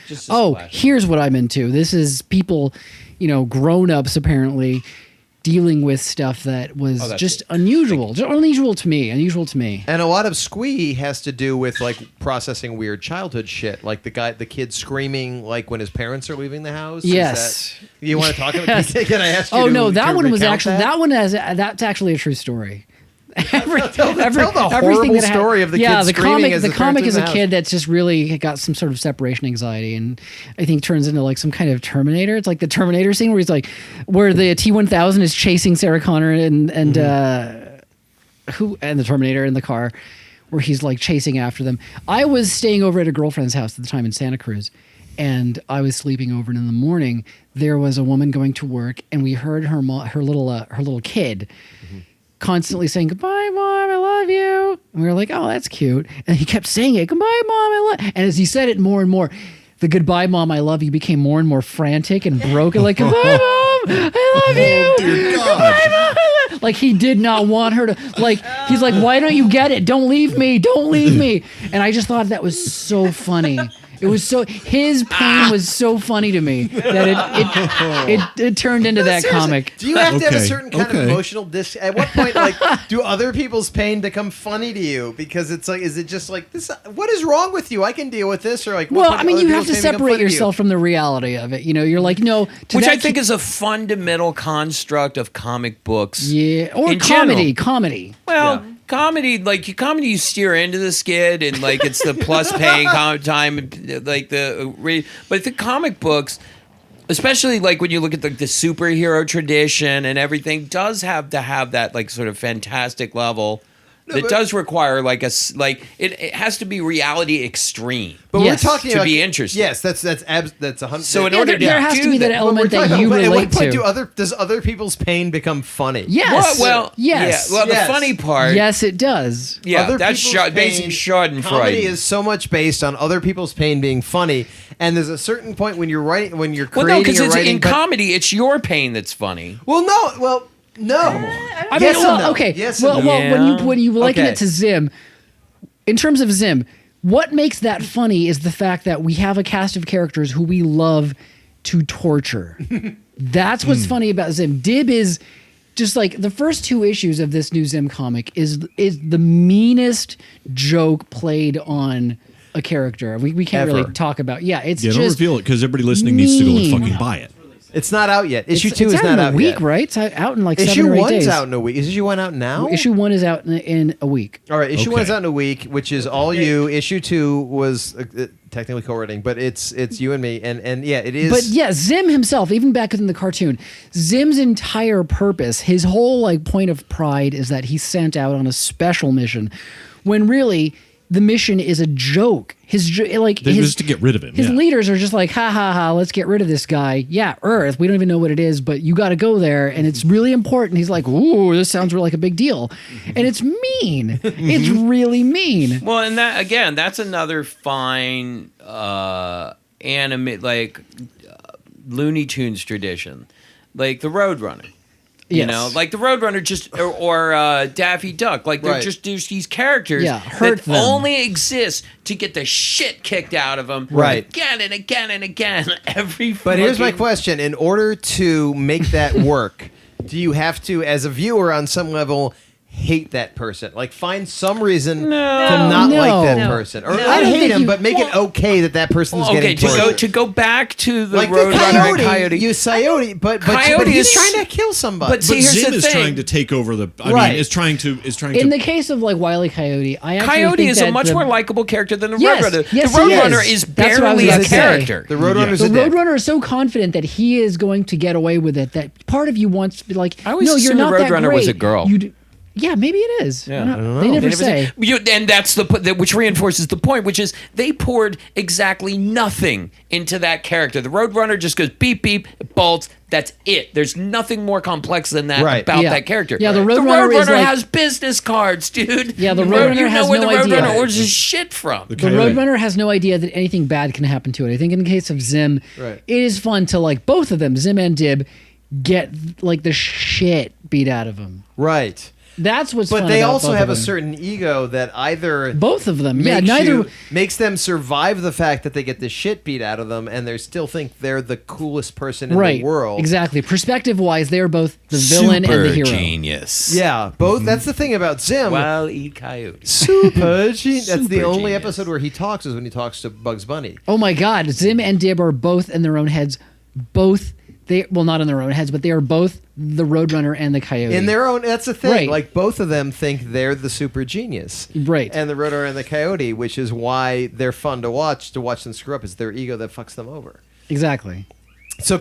here's what I'm into. This is people, grown-ups apparently dealing with stuff that was just unusual to me. And a lot of Squee has to do with like processing weird childhood shit, like the kid screaming like when his parents are leaving the house. Yes. You want to talk about? Yes. Can I ask you? Oh to, no, that to one was recount actually that's actually a true story. Tell the horrible story of the kid screaming as the his comic parents is in a the kid that's just really got some sort of separation anxiety, and I think turns into like some kind of Terminator. It's like the Terminator scene where the T-1000 is chasing Sarah Connor and the Terminator in the car, where he's like chasing after them. I was staying over at a girlfriend's house at the time in Santa Cruz, and I was sleeping over, and in the morning there was a woman going to work, and we heard her little kid constantly saying, "Goodbye, Mom, I love you." And we were like, "Oh, that's cute." And he kept saying it, "Goodbye, Mom, I love." And as he said it more and more, the "Goodbye, Mom, I love you" became more and more frantic and broken. Like, "Goodbye, Mom, I love you." Dear God. Goodbye, Mom. Like he did not want her to. Like he's like, "Why don't you get it? Don't leave me. Don't leave me." And I just thought that was so funny. It was his pain was so funny to me that it turned into that comic. Do you have to have a certain kind of emotional at what point, like, do other people's pain become funny to you? Because it's like, is it just like this? What is wrong with you? I can deal with this, or like. Well, I mean, you have to separate yourself from the reality of it. You're like, no. Which I think is a fundamental construct of comic books. Yeah, or comedy. Well. Comedy, you steer into the skid, and like it's the plus paying time, like but the comic books, especially like when you look at the superhero tradition and everything, does have to have that like sort of fantastic level. It does require it has to be reality extreme. But we're talking to be interesting. Yes, that's 100. So in order there has to be that element that you relate relate to. to. Does other people's pain become funny? Yes. Well, yes. Yeah. Well, the funny part. Yes, it does. Yeah, other that's basic Schadenfreude. Comedy is so much based on other people's pain being funny, and there's a certain point when you're creating. Well, no, because comedy, it's your pain that's funny. Well, no. Well. No. I mean, okay. Yes well, when you liken Okay. it to Zim, in terms of Zim, what makes that funny is the fact that we have a cast of characters who we love to torture. That's what's funny about Zim. Dib is just like the first 2 issues of this new Zim comic is the meanest joke played on a character. We can't Ever. really talk about. Yeah, it's Yeah, don't just reveal it because everybody listening needs to go and mean. fucking buy it. It's not out yet. Issue 2 it's is out not in a out week, yet. right? It's out in like Issue 7 or 8 1's days. out in a week. Is issue 1 out now? Issue 1 is out in a week. All right, issue 1 is Okay. out in a week, which is all you. Issue 2 was technically co-writing, but it's you and me, and yeah, it is. But yeah, Zim himself, even back in the cartoon, Zim's entire purpose, his whole like point of pride is that he's sent out on a special mission, when really the mission is a joke. Just to get rid of him. His yeah. leaders are just like, ha ha ha, let's get rid of this guy. Yeah, Earth, we don't even know what it is, but you got to go there, and it's really important. He's like, ooh, this sounds like a big deal. And it's mean. It's really mean. Well, and that again, that's another fine anime Looney Tunes tradition, like the Roadrunner. You Yes. know, like the Roadrunner or Daffy Duck. Like they're Right. just these characters hurt that them. only exist to get the shit kicked out of them Right. again and again and again. But here's my fucking- question: in order to make that work, do you have to, as a viewer, on some level, hate that person? Like, find some reason to not No. like that No. person, or No. not I don't hate think him, you- but make it okay that person's Okay, getting tortured. to go back to the Like the Roadrunner and coyote, you coyote, but Coyote he's is- trying to kill somebody. but see, But here's Zim the is thing. trying to take over the. I Right. mean, is trying to. In the case of like Wile E. Coyote, I actually Coyote think is that a much the- more likable character than the Yes, Roadrunner. yes, the he Roadrunner is. is That's what I was barely a gonna say. character. The Roadrunner's The a dick. Roadrunner is so confident that he is going to get away with it that part of you wants to be like, I always no, you're assumed the not that Roadrunner was great. a girl. Yeah, maybe it is. Yeah. We're not- I don't They know. never say. And that's which reinforces the point, which is they poured exactly nothing into that character. The Roadrunner just goes beep beep, bolts. That's it. There's nothing more complex than that Right. about Yeah. that character. Yeah, the Roadrunner is like- has business cards, dude. Yeah, the You Roadrunner know has where no the idea. Roadrunner orders his shit from. The Coyote. Roadrunner has no idea that anything bad can happen to it. I think in the case of Zim, Right. it is fun to like both of them, Zim and Dib, get like the shit beat out of them. Right. That's what's But fun they about also both have of a them. certain ego that either Both of them. Yeah, makes neither. makes them survive the fact that they get the shit beat out of them, and they still think they're the coolest person in Right. the world. Exactly. Perspective-wise, they are both the villain and the hero. genius. Yeah, both. That's the thing about Zim. Wile E. Coyote. Super genius. That's the Super only genius. episode where he talks is when he talks to Bugs Bunny. Oh my God, Zim and Dib are both in their own heads. Not in their own heads, but they are both the Roadrunner and the Coyote. In their own, that's the thing. Right. Like both of them think they're the super genius, Right. And the Roadrunner and the Coyote, which is why they're fun to watch. To watch them screw up, it's their ego that fucks them over. Exactly. So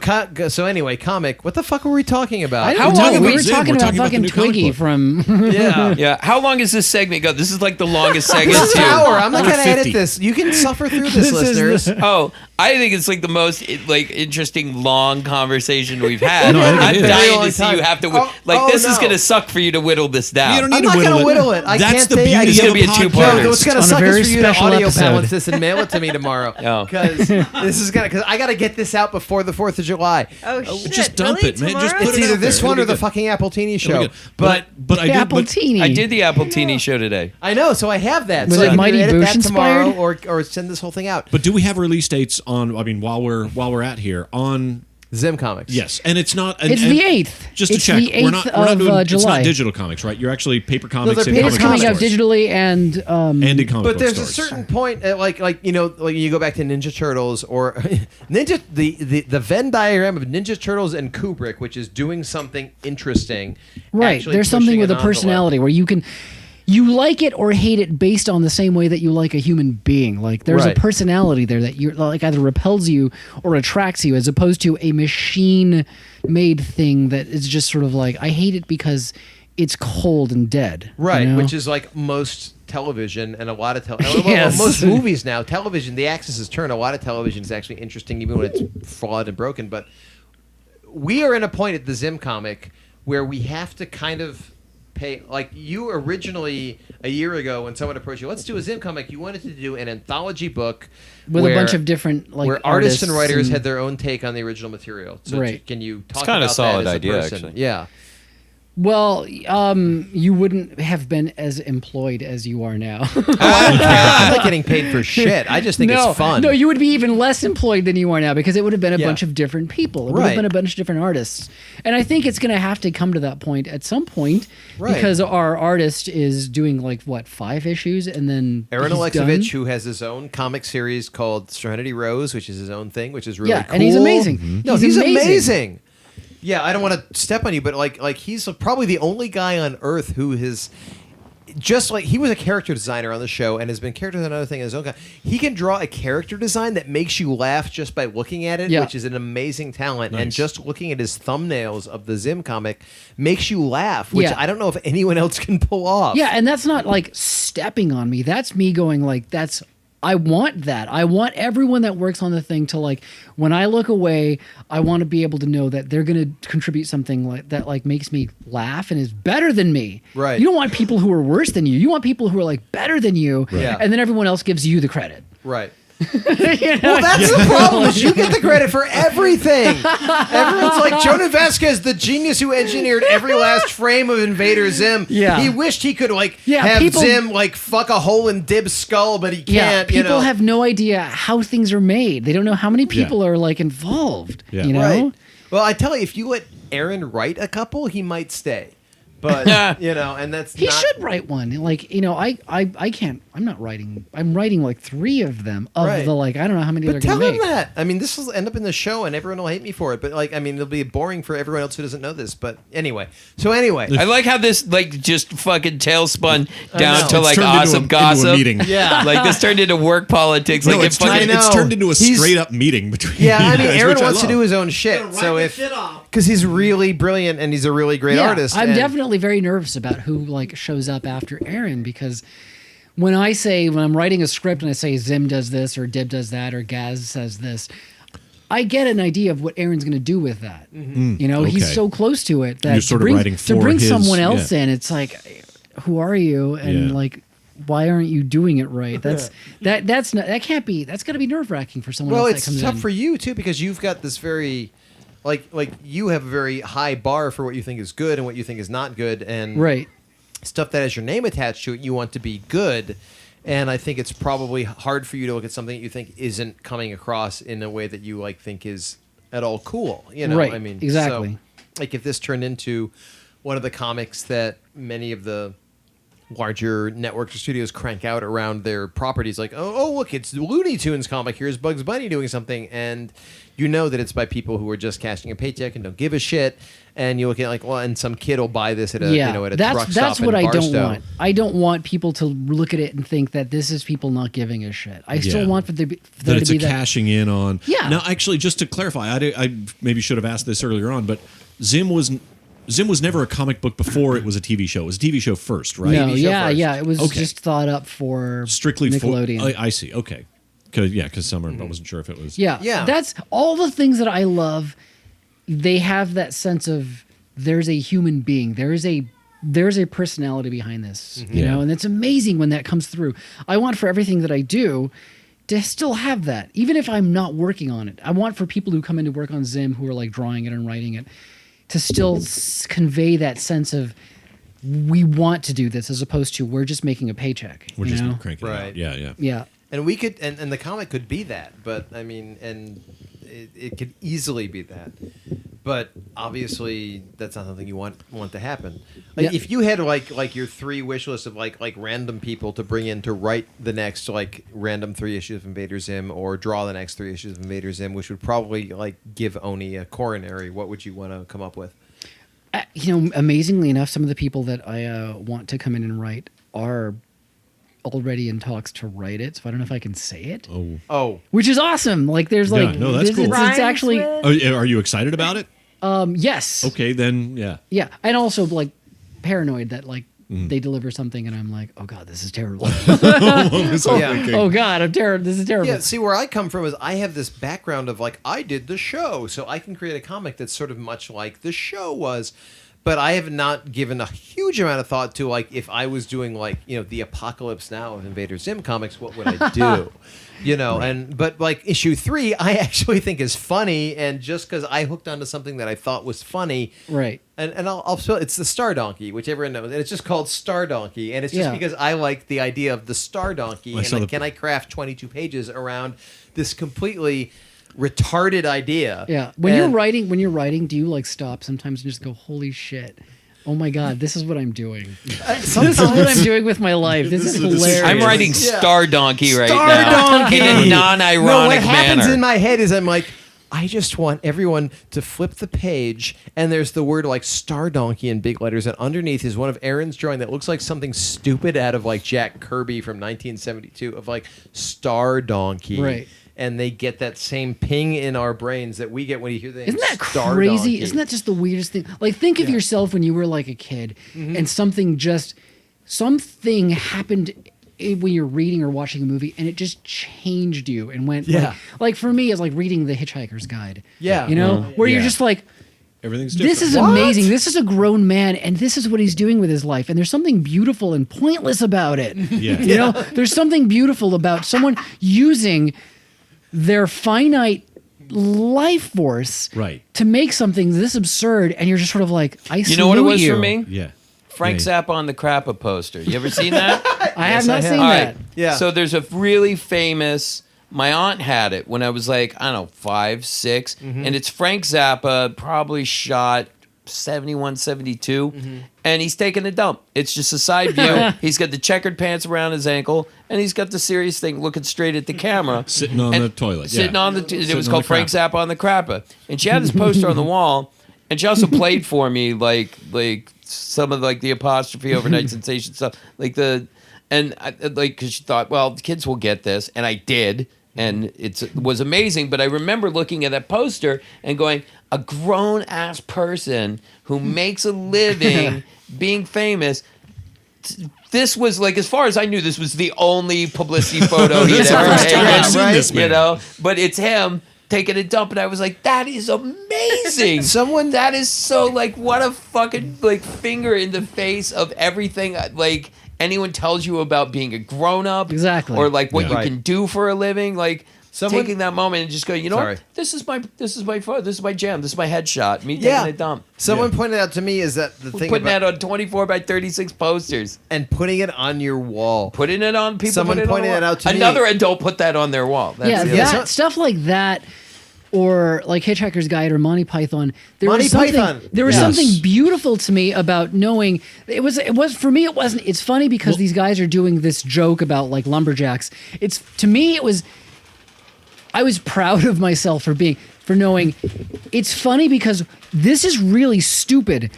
anyway, comic. What the fuck were we talking about? I How don't long know. have We we- were Zim, talking we're about talking about the fucking new comic Twiggy book. from. Yeah. Yeah. How long is this segment go? This is like the longest segment. This is an too. hour. I'm not We're going to edit 50. this. You can suffer through this, listeners. Oh, I think it's like the most interesting long conversation we've had. No, I think it I'm is. Very dying long to see time. you have to Oh, this is no. going to suck for you to whittle this down. You don't need I'm to not whittle gonna it. whittle it. I That's can't the say- beauty I- It's of gonna be a the two-parter. No, what's gonna On a suck very is for you to special audio episode. balance this and mail it to me tomorrow. Oh. Because this is because I got to get this out before the 4th of July. Oh shit! just dump really? it, man. Just Tomorrow? put It's it either out this there. one It'll or be the good. fucking Appletini It'll be show. good. But I do. but- Appletini. I did the Appletini show today. I know, so I have that. Was so it I can Mighty edit Boosh that tomorrow inspired? or send this whole thing out. But do we have release dates on? I mean, while we're at here on. Zim Comics. Yes, and it's not. And, It's and the 8th. Just to It's check, the 8th we're not doing. of It's July. not digital comics, right? You're actually paper comics they're and paper It's comic coming out stores. digitally and and in comic But book there's a stores. certain point, like you go back to Ninja Turtles or the Venn diagram of Ninja Turtles and Kubrick, which is doing something interesting. right. actually There's something pushing with a an envelope. personality where you like it or hate it based on the same way that you like a human being. Like there's Right. a personality there that you're like either repels you or attracts you, as opposed to a machine-made thing that is just sort of like I hate it because it's cold and dead. Right, you know? which is like most television and a lot of Yes. most movies now. Television, the axis is turned. A lot of television is actually interesting, even when it's flawed and broken. But we are in a point at the Zim comic where we have to kind of pay. Like you originally a year ago, when someone approached you, let's do a Zim comic. You wanted to do an anthology book with a bunch of different like where artists and writers and- had their own take on the original material. So Right. can you talk kinda about solid that as idea, a person? actually. Yeah. Well, you wouldn't have been as employed as you are now. I don't care. I'm not getting paid for shit. I just think it's fun. No, you would be even less employed than you are now because it would have been a bunch of different people. It would have been a bunch of different artists. And I think it's going to have to come to that point at some point because our artist is doing 5 issues and then Aaron he's Alexovich, done. who has his own comic series called Serenity Rose, which is his own thing, which is really cool. and he's amazing. Mm-hmm. No, he's amazing. Yeah, I don't want to step on you, but like he's probably the only guy on Earth who has just he was a character designer on the show and has been character designer another thing in his own kind. He can draw a character design that makes you laugh just by looking at it, which is an amazing talent. Nice. And just looking at his thumbnails of the Zim comic makes you laugh, which I don't know if anyone else can pull off. Yeah, and that's not stepping on me. That's me going I want that. I want everyone that works on the thing to when I look away, I want to be able to know that they're going to contribute something that makes me laugh and is better than me. Right. You don't want people who are worse than you. You want people who are better than you, and then everyone else gives you the credit. Right. Well, that's the problem. Is you get the credit for everything. Everyone's like Jhonen Vasquez, the genius who engineered every last frame of Invader Zim. Yeah. He wished he could have Zim fuck a hole in Dib's skull, but he can't. People have no idea how things are made. They don't know how many people are involved. Yeah. You know. Right. Well, I tell you, if you let Aaron write a couple, he might stay. But and that's he should write one. I can't. I'm not writing. I'm writing 3 of them of the I don't know how many they're Tell going to him make. that. I mean, this will end up in the show, and everyone will hate me for it. But it'll be boring for everyone else who doesn't know this. But anyway, I like how this just fucking tailspun down to It's turned awesome into a gossip. meeting. Yeah. This turned into work politics. No, it's turned into a straight up meeting between. Yeah, I mean, you guys, Aaron which I wants to love. do his own shit. So because he's really brilliant and he's a really great artist. I'm and- definitely very nervous about who shows up after Aaron because when I'm writing a script and I say Zim does this or Dib does that or Gaz says this, I get an idea of what Aaron's going to do with that. Mm-hmm. He's so close to it that You're sort of writing to for bring his- someone else in, it's who are you and why aren't you doing it right? That's that's got to be nerve wracking for someone Well, else it's that comes tough in. for you too because you've got this very, you have a very high bar for what you think is good and what you think is not good, and stuff that has your name attached to it, you want to be good. And I think it's probably hard for you to look at something that you think isn't coming across in a way that you think is at all cool. Right, I mean, exactly. So, if this turned into one of the comics that many of the larger network studios crank out around their properties, oh look, it's the Looney Tunes comic. Here's Bugs Bunny doing something, and you know that it's by people who are just cashing a paycheck and don't give a shit. And you look at and some kid will buy this at a at a truck stop. That's what in I don't Barstow. want. I don't want people to look at it and think that this is people not giving a shit. I still want for there that to it's be a cashing in on. Yeah. Now, actually, just to clarify, I maybe should have asked this earlier on, but Zim was never a comic book before it was a TV show. It was a TV show first, right? No, TV show first. it was Okay. just thought up for Strictly Nickelodeon. I see. Okay. Because Summer, I wasn't sure if it was. Yeah. That's all the things that I love. They have that sense of there's a human being. There's a personality behind this, you know, and it's amazing when that comes through. I want for everything that I do to still have that, even if I'm not working on it. I want for people who come in to work on Zim who are drawing it and writing it to still convey that sense of we want to do this as opposed to we're just making a paycheck. We're you just know? cranking it Right. out. Yeah. Yeah. And we could, and the comic could be that, but I mean, and it could easily be that, but obviously that's not something you want to happen. Yeah. If you had your 3 wish lists of random people to bring in to write the next random 3 issues of Invader Zim or draw the next 3 issues of Invader Zim, which would probably give Oni a coronary, what would you want to come up with? Amazingly enough, some of the people that I want to come in and write are already in talks to write it, so I don't know if I can say it. Oh, Which is awesome. There's Yeah, no, that's cool. it's actually Are you excited about it? yes. Okay, then Yeah, and also paranoid that they deliver something and I'm like, oh god, this is terrible. Oh god, I'm terrible. This is terrible. yeah. See, where I come from is I have this background of I did the show, so I can create a comic that's sort of much like the show was. but I have not given a huge amount of thought to like if I was doing like the Apocalypse Now of Invader Zim comics, what would I do? But like issue 3, I actually think is funny, and just because I hooked onto something that I thought was funny, Right. And I'll spell it's the Star Donkey, which everyone knows, and it's just called Star Donkey, and it's just because I like the idea of the Star Donkey, can I craft 22 pages around this completely retarded idea? Yeah. When you're writing, do you like stop sometimes and just go, "Holy shit. Oh my God, this is what I'm doing. This is what I'm doing with my life. This is hilarious." I'm writing Star Donkey right Star now Donkey! in a non-ironic what happens manner. in my head is I'm like, I just want everyone to flip the page, and there's the word like Star Donkey in big letters, and underneath is one of Aaron's drawing that looks like something stupid out of like Jack Kirby from 1972 of like Star Donkey. Right. And they get that same ping in our brains that we get when you hear the name Isn't that Star crazy? Donkey. Isn't that just the weirdest thing? Like, think of yourself when you were like a kid, and something happened when you're reading or watching a movie, and it just changed you and went. Like for me, it's like reading The Hitchhiker's Guide. Yeah. Where you're just like, Everything's different. this is amazing. This is a grown man, and this is what he's doing with his life. And there's something beautiful and pointless about it. Yeah. There's something beautiful about someone using their finite life force to make something this absurd, and you're just sort of like, I salute you. You know what it was for me? Yeah. Frank Zappa on the Crappa poster. You ever seen that? I have not seen All that. right. Yeah. So there's a really famous. My aunt had it when I was like, I don't know, 5, 6, and it's Frank Zappa, probably shot 71, 72, and he's taking a dump. It's just a side view. He's got the checkered pants around his ankle, and he's got the serious thing looking straight at the camera. Sitting on the toilet. Sitting on the it was called Frank Crappa. Zappa on the Crappa. And she had this poster on the wall, and she also played for me like some of like the apostrophe overnight sensation stuff. Because she thought, well, the kids will get this, and I did. And it was amazing, but I remember looking at that poster and going, a grown-ass person who makes a living being famous. This was like, as far as I knew, this was the only publicity photo he'd ever taken. I've seen this man. But it's him taking a dump, and I was like, that is amazing. That is so like, what a fucking like finger in the face of everything like anyone tells you about being a grown-up. Exactly. Or like what you can do for a living. Like taking that moment and just go, you know Sorry. what? This is my photo. This is my jam. This is my headshot. Me taking a dump. Someone pointed out to me is that the thing Putting about that on 24 by 36 posters. and putting it on your wall. Putting it on people. Someone put it on pointed the it wall. out to me. Another adult put that on their wall. That's the other. Stuff like that, or like Hitchhiker's Guide or Monty Python. There was Yes. something beautiful to me about knowing it was for me. It wasn't. It's funny because these guys are doing this joke about like lumberjacks. It's to me. It was. I was proud of myself for knowing it's funny because this is really stupid,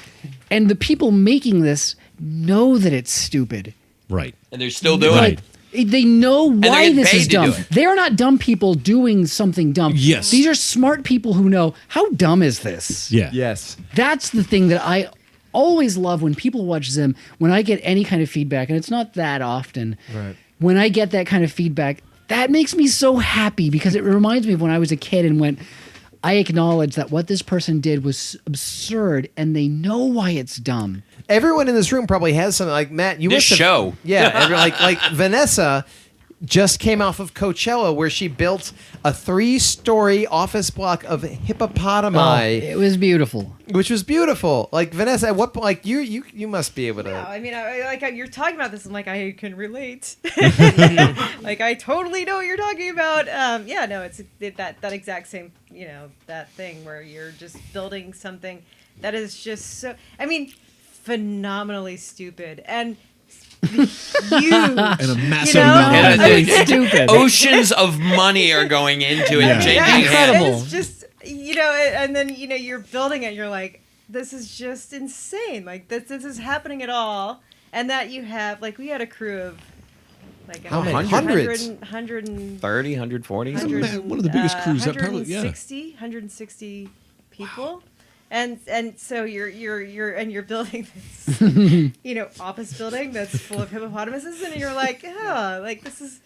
and the people making this know that it's stupid. Right. And they're still doing it. They know why getting this paid is to do dumb. it. They are not dumb people doing something dumb. Yes. These are smart people who know how dumb is this. Yeah. Yes. That's the thing that I always love when people watch Zim. When I get any kind of feedback, and it's not that often. Right. When I get that kind of feedback, that makes me so happy because it reminds me of when I was a kid and went, I acknowledge that what this person did was absurd, and they know why it's dumb. Everyone in this room probably has something like Matt. You This must have, show. yeah. like Vanessa just came off of Coachella where she built a 3-story office block of hippopotami, It was beautiful. which was beautiful. Like Vanessa, at what point? Like you must be able to. No, I mean, you're talking about this, I'm like, I can relate. Like, I totally know what you're talking about. Yeah, no, it's that exact same, that thing where you're just building something that is just so, I mean, phenomenally stupid and huge. And a massive And amount of Stupid. Oceans of money are going into it. Yeah. Changing Incredible. hands. It's just, and then, you're building it and you're like, this is just insane. Like, this is happening at all. And that you have, like, we had a crew of, like, How many? Hundreds. 30, 140. One of the biggest crews that probably, 160 people. And so you're building this, office building that's full of hippopotamuses, and you're like, like this is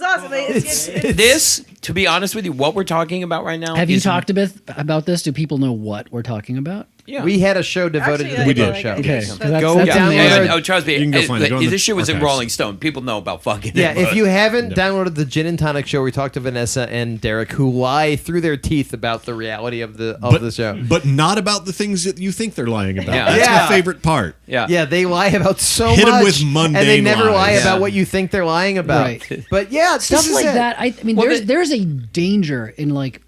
awesome. Like, it's This, to be honest with you, what we're talking about right now. Have you is- talked about this? Do people know what we're talking about? Yeah. We had a show devoted Actually, to the We Hippo did. show. Okay. So That's- go that's download amazing. it. Oh, trust me. You can go find it. Go on This shit was in archives. Rolling Stone. People know about fucking Yeah, it. if you haven't downloaded the Gin and Tonic show, we talked to Vanessa and Derek, who lie through their teeth about the reality of the show. But not about the things that you think they're lying about. Yeah. That's Yeah. my favorite part. Yeah. Yeah, they lie about so Hit 'em much, with mundane and they never lie lies. about Yeah. what you think they're lying about. Right. But yeah, Stuff this is like it. that. I mean, Well, there's a danger in like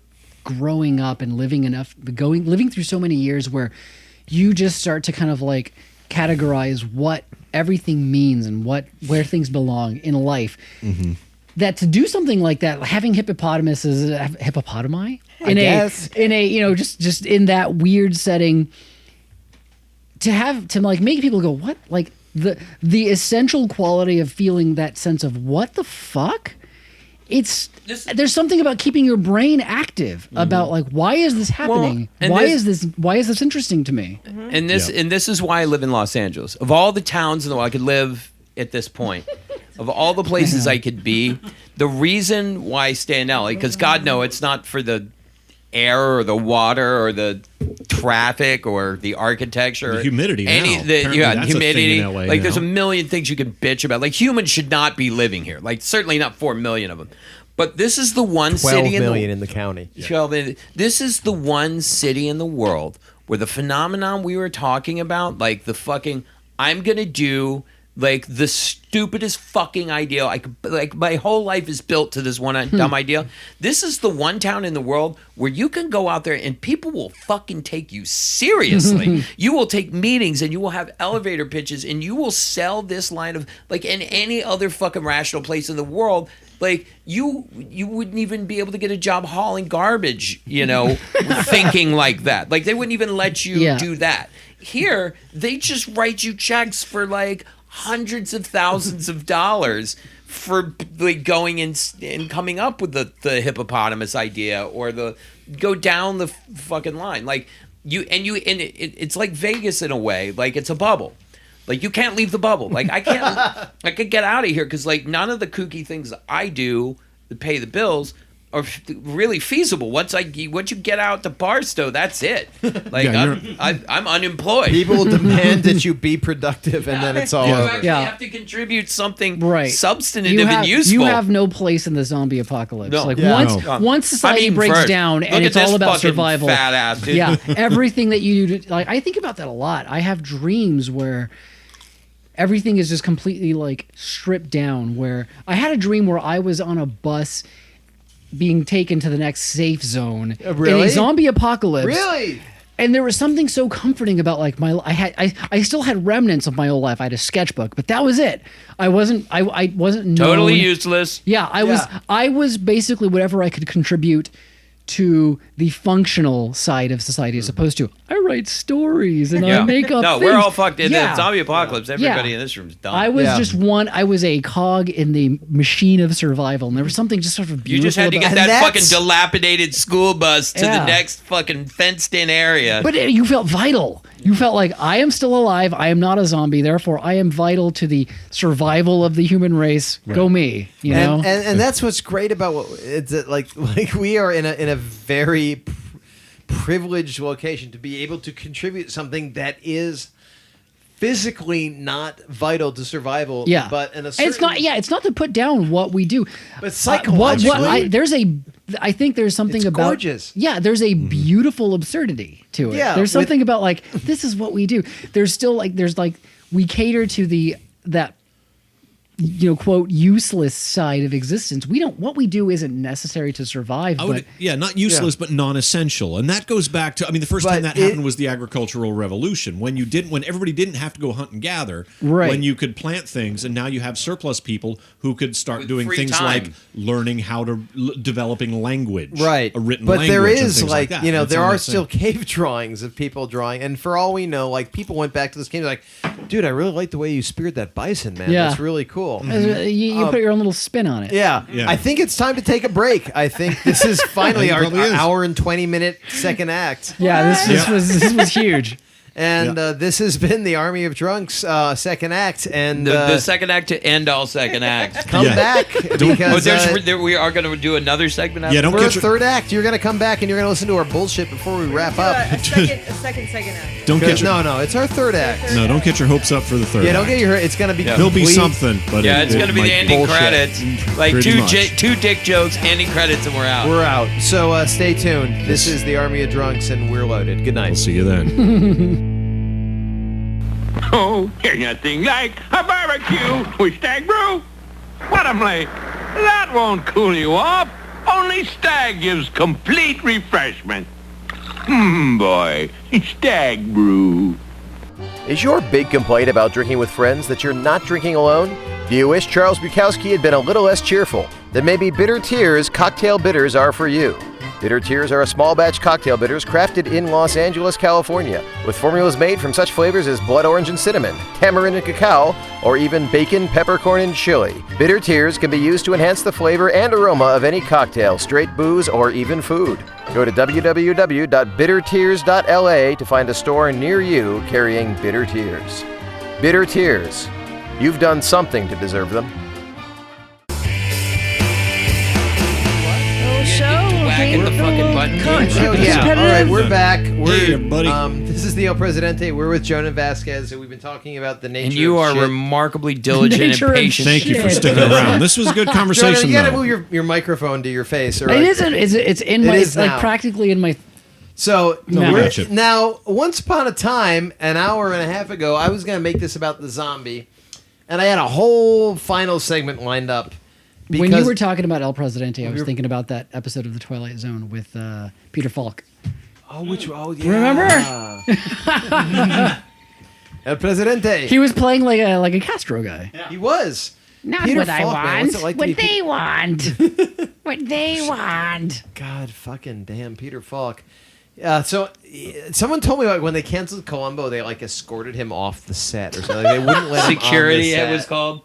growing up and living through so many years where you just start to kind of like categorize what everything means and where things belong in life. Mm-hmm. That to do something like that, having hippopotami in guess. just in that weird setting, to like make people go, what, like the essential quality of feeling that sense of what the fuck. There's something about keeping your brain active about like, why is this happening? and Why this- is this interesting to me? And this is why I live in Los Angeles. Of all the towns in the world I could live at this point, of all the places I could be, the reason why I stay in LA, because God no, it's not for the air or the water or the traffic or the architecture, The humidity now. Apparently that's a thing humidity. in LA Like there's a now. million things you can bitch about. Like humans should not be living here. Like certainly not 4 million of them. But this is the one 12 city million in the county. 12 million. This is the one city in the world where the phenomenon we were talking about, like the fucking, I'm gonna do like the stupidest fucking idea. Like my whole life is built to this one dumb idea. This is the one town in the world where you can go out there and people will fucking take you seriously. You will take meetings and you will have elevator pitches and you will sell this line of like in any other fucking rational place in the world. Like you wouldn't even be able to get a job hauling garbage, thinking like that. Like they wouldn't even let you do that. Here, they just write you checks for like hundreds of thousands of dollars for like going and coming up with the hippopotamus idea or the go down the fucking line. Like it's like Vegas in a way. Like it's a bubble. Like you can't leave the bubble. Like I could get out of here because like none of the kooky things I do to pay the bills are really feasible. Once you get out to Barstow, that's it. Like I'm unemployed. People will demand that you be productive, and then it's all You over. actually have to contribute something Right. substantive and useful. You have no place in the zombie apocalypse. No. Like Yeah. once society breaks first. down Look and at it's all this about fucking survival. fat ass, dude. Yeah, everything that you do. Like I think about that a lot. I have dreams where everything is just completely like stripped down. Where I had a dream where I was on a bus being taken to the next safe zone in Really? a zombie apocalypse. Really? And there was something so comforting about like I still had remnants of my old life. I had a sketchbook, but that was it. I wasn't Totally known. useless. Yeah, I was basically whatever I could contribute to the functional side of society as opposed to I write stories and I make up No, things. we're all fucked in Yeah. the zombie apocalypse. Everybody Yeah. in this room's done. I was I was a cog in the machine of survival, and there was something just sort of You beautiful just had to get about that And fucking dilapidated school bus to Yeah. the next fucking fenced-in area. But you felt vital. You felt like I am still alive. I am not a zombie. Therefore, I am vital to the survival of the human race. Go me. You know. And that's what's great about what it's that, like we are in a very privileged location to be able to contribute something that is physically not vital to survival. Yeah, but in a And certain, it's not. Yeah, it's not to put down what we do, But psychologically- I think there's something It's about gorgeous. Yeah, there's a beautiful absurdity to it. Yeah, there's something about like this is what we do. There's still like we cater to that quote useless side of existence. What we do isn't necessary to survive. But not useless, but non-essential, and that goes back to. I mean, the first time that happened was the agricultural revolution, when everybody didn't have to go hunt and gather, Right. when you could plant things, and now you have surplus people who could start With doing free things time. like learning how to developing language, right, a written but language, there and is things like that. there It's on are that still thing. cave drawings of people drawing, and for all we know, like people went back to this cave like, dude, I really like the way you speared that bison, man. Yeah. That's really cool. You put your own little spin on it. Yeah. Yeah. I think it's time to take a break. I think this is finally It our probably is. hour and 20-minute second act. Yeah, this was huge. And this has been the Army of Drunks second act. And The second act to end all second acts. come back because We are going to do another segment after. Yeah, don't for a get your, third act, you're going to come back and you're going to listen to our bullshit before we wrap up. A second act. don't get your, No, it's our third act. no, don't get your hopes up for the third. Yeah, don't act. get your. It's going to be. There'll be complete- something, but Yeah, it's going to be might the ending bullshit. credits. Like Pretty much. two dick jokes, ending credits, and we're out. We're out. So stay tuned. This is the Army of Drunks, and we're loaded. Good night. We'll see you then. Oh, there's nothing like a barbecue with stag brew. What a mate. That won't cool you off. Only stag gives complete refreshment. Boy, stag brew. Is your big complaint about drinking with friends that you're not drinking alone? Do you wish Charles Bukowski had been a little less cheerful? Then maybe Bitter Tears cocktail bitters are for you. Bitter Tears are a small batch cocktail bitters crafted in Los Angeles, California, with formulas made from such flavors as blood orange and cinnamon, tamarind and cacao, or even bacon, peppercorn, and chili. Bitter Tears can be used to enhance the flavor and aroma of any cocktail, straight booze, or even food. Go to www.bittertears.la to find a store near you carrying Bitter Tears. Bitter Tears. You've done something to deserve them. Whacking the fucking button. All right, we're back. Hey, buddy. This is the El Presidente. We're with Jhonen Vasquez, and we've been talking about the nature And you of are shit. remarkably diligent Nature and of patient. Thank you for Shit. sticking around. This was good Jhonen, conversation, you gotta though. move your microphone to your face. Or It isn't. It's in It my. is It's like now. practically in my. So No. we're- Gotcha. now, once upon a time, an hour and a half ago, I was going to make this about the zombie, and I had a whole final segment lined up. When you because- were talking about El Presidente, I was thinking about that episode of The Twilight Zone with Peter Falk. oh, yeah. Remember? El Presidente. He was playing like a Castro guy. He was. Not Peter what I Falk, man, want. what's it like to what be they want. What they want. God fucking damn Peter Falk. Someone told me like when they canceled Columbo, they like escorted him off the set or something. They wouldn't let him on the Security, set. it was called.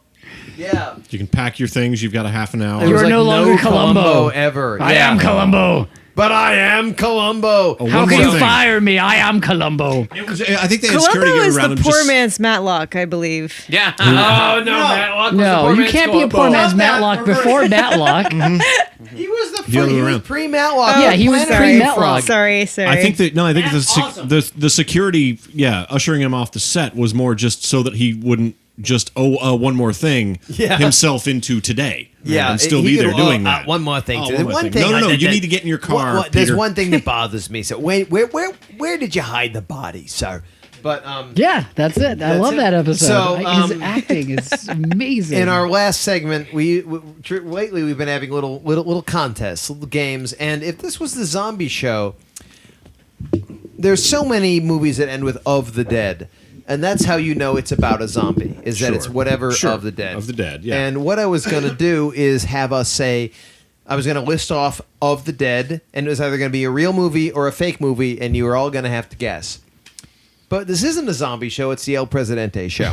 Yeah. You can pack your things. You've got a half an hour. There You was, are like, no longer Columbo. ever. I am Columbo. But I am Columbo. Oh, How one can more you thing. fire me? I am Columbo. It was, I think they had security Columbo get is around the him. poor just, man's Matlock, I believe. Yeah. Oh, no, Matlock was the No, poor you man's can't be a Columbo. poor man's Not that Matlock perverse. before Matlock. He was the The other way he was around. pre-Matlock. Yeah, he was Planet pre-Matlock. Frog. Sorry. I think that I think the security, ushering him off the set was more just so that he wouldn't just one more thing himself into today. Yeah, and still he be could- there doing that. One more thing. Oh, too. one more thing. No, you need to get in your car, There's Peter. one thing that bothers me. So where did you hide the body, sir? But Yeah, that's it. I That's love it. that episode. So, His acting is amazing. in our last segment, lately we've been having little contests, little games, and if this was the zombie show, there's so many movies that end with "of the dead." And that's how you know it's about a zombie, is that Sure. it's whatever Sure. of the dead. Of the dead, yeah. And what I was going to do is have us say, I was going to list off of the dead, and it was either going to be a real movie or a fake movie, and you were all going to have to guess. But this isn't a zombie show, it's the El Presidente show.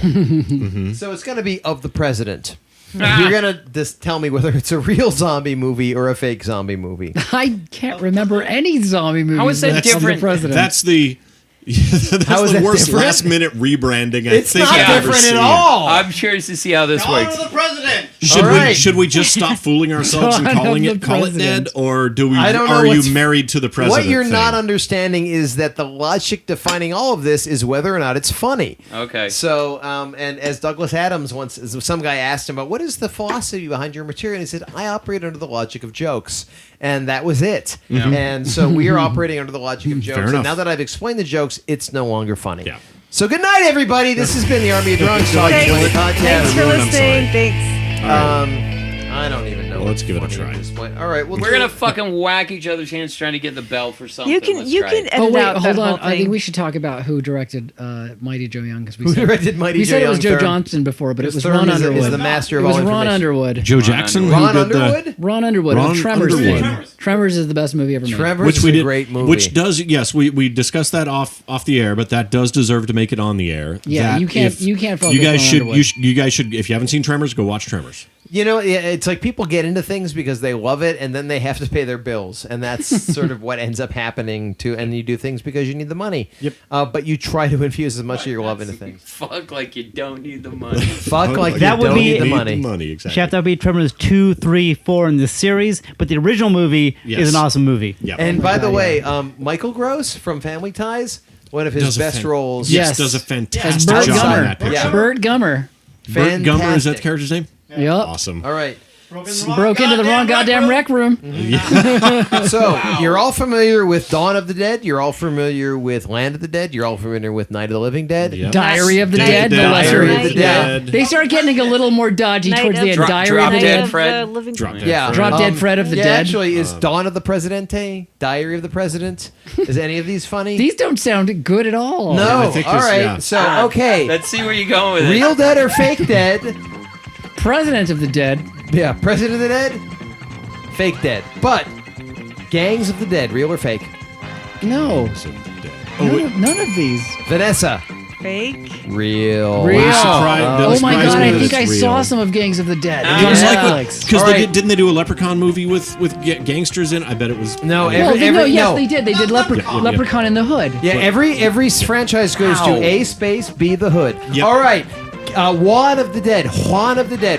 So it's going to be of the president. And you're going to just tell me whether it's a real zombie movie or a fake zombie movie. I can't remember any zombie movies. How is that of the different? President. That's the that's How is the that worst different? last minute rebranding I It's think not I've ever different seen. at all. I'm curious to see how this works. Should All we right. should we just stop fooling ourselves and Dawn of calling the it call it President. dead, or do we I don't know are you what's- married to the president? What you're thing? not understanding is that the logic defining all of this is whether or not it's funny. Okay. So, and as Douglas Adams once, as some guy asked him about what is the philosophy behind your material, and he said, "I operate under the logic of jokes," and that was it. And so we are operating under the logic of jokes. And enough. now that I've explained the jokes, it's no longer funny. Yeah. So good night, everybody. This has been the Army of Drunks Talking Thanks. Funny Podcast. Thanks for everyone, I'm listening. sorry. Thanks. I don't even know. Well, let's what's give it a funny try. at this point. All right, We're gonna fucking whack each other's hands trying to get the bell for something. You can Let's you try can it. edit Oh wait, out hold that on. whole I think thing. we should talk about who directed Mighty Joe Young because we Who said, directed Mighty we Joe said it was Young? Joe Thurm? Johnston before, but it was Thurm Ron is Underwood. the master of it was all Ron information. Underwood. Joe Jackson, Ron who did the Underwood? Ron Underwood Ron of Tremors Underwood. fame. Tremors is the best movie ever made. Trevor which is we a did, great movie. which does yes we discussed that off the air, but that does deserve to make it on the air. Yeah, That you can't- if- you can't fuck You with guys Ron should Underwood. you guys should if you haven't seen Tremors, go watch Tremors. You know, it's like people get into things because they love it, and then they have to pay their bills, and that's sort of what ends up happening too. And you do things because you need the money. Yep. But you try to infuse as much of your love into things. Fuck like you don't need the money. Fuck like that you would don't be need the money. Exactly. Chef, that would be Tremors 2, 3, 4 in the series, but the original movie is an awesome movie. Yep. And by the way, Michael Gross from Family Ties, one of his best roles. Yes, does a fantastic Burt job in Gummer. that picture. Yeah. Burt Gummer. Burt Gummer, is that the character's name? Yep. Awesome. All right. Broke into the wrong goddamn rec room. So you're all familiar with Dawn of the Dead. You're all familiar with Land of the Dead. You're all familiar with Night of the Living Dead. Yep. Diary of the Dead. The lesser Diary of the Dead. They start getting a little more dodgy Night towards of- the end. Drop- Diary Drop of the Dead Dead. Fred. Drop Dead Yeah, Fred. Drop Dead Fred of the Dead. Actually, is Dawn of the Presidente, Diary of the President. Is any of these funny? These don't sound good at all. No. I think all this- right. yeah. So okay. Let's see where you're going with Real it. dead or fake dead? President of the Dead. Yeah, President of the Dead, fake dead. But Gangs of the Dead, real or fake? No. None of these. Vanessa, Fake. real. Real. That Oh my surprised god, me I that think it's I real. saw some of Gangs of the Dead. Ah. It's on It's like Netflix. Because All right. didn't they do a Leprechaun movie with gangsters in? I bet it was. No, Well, no. they did. They did Leprechaun in the Hood. Yeah, every franchise goes Ow. to A space B the Hood. Yep. All right, Juan of the Dead,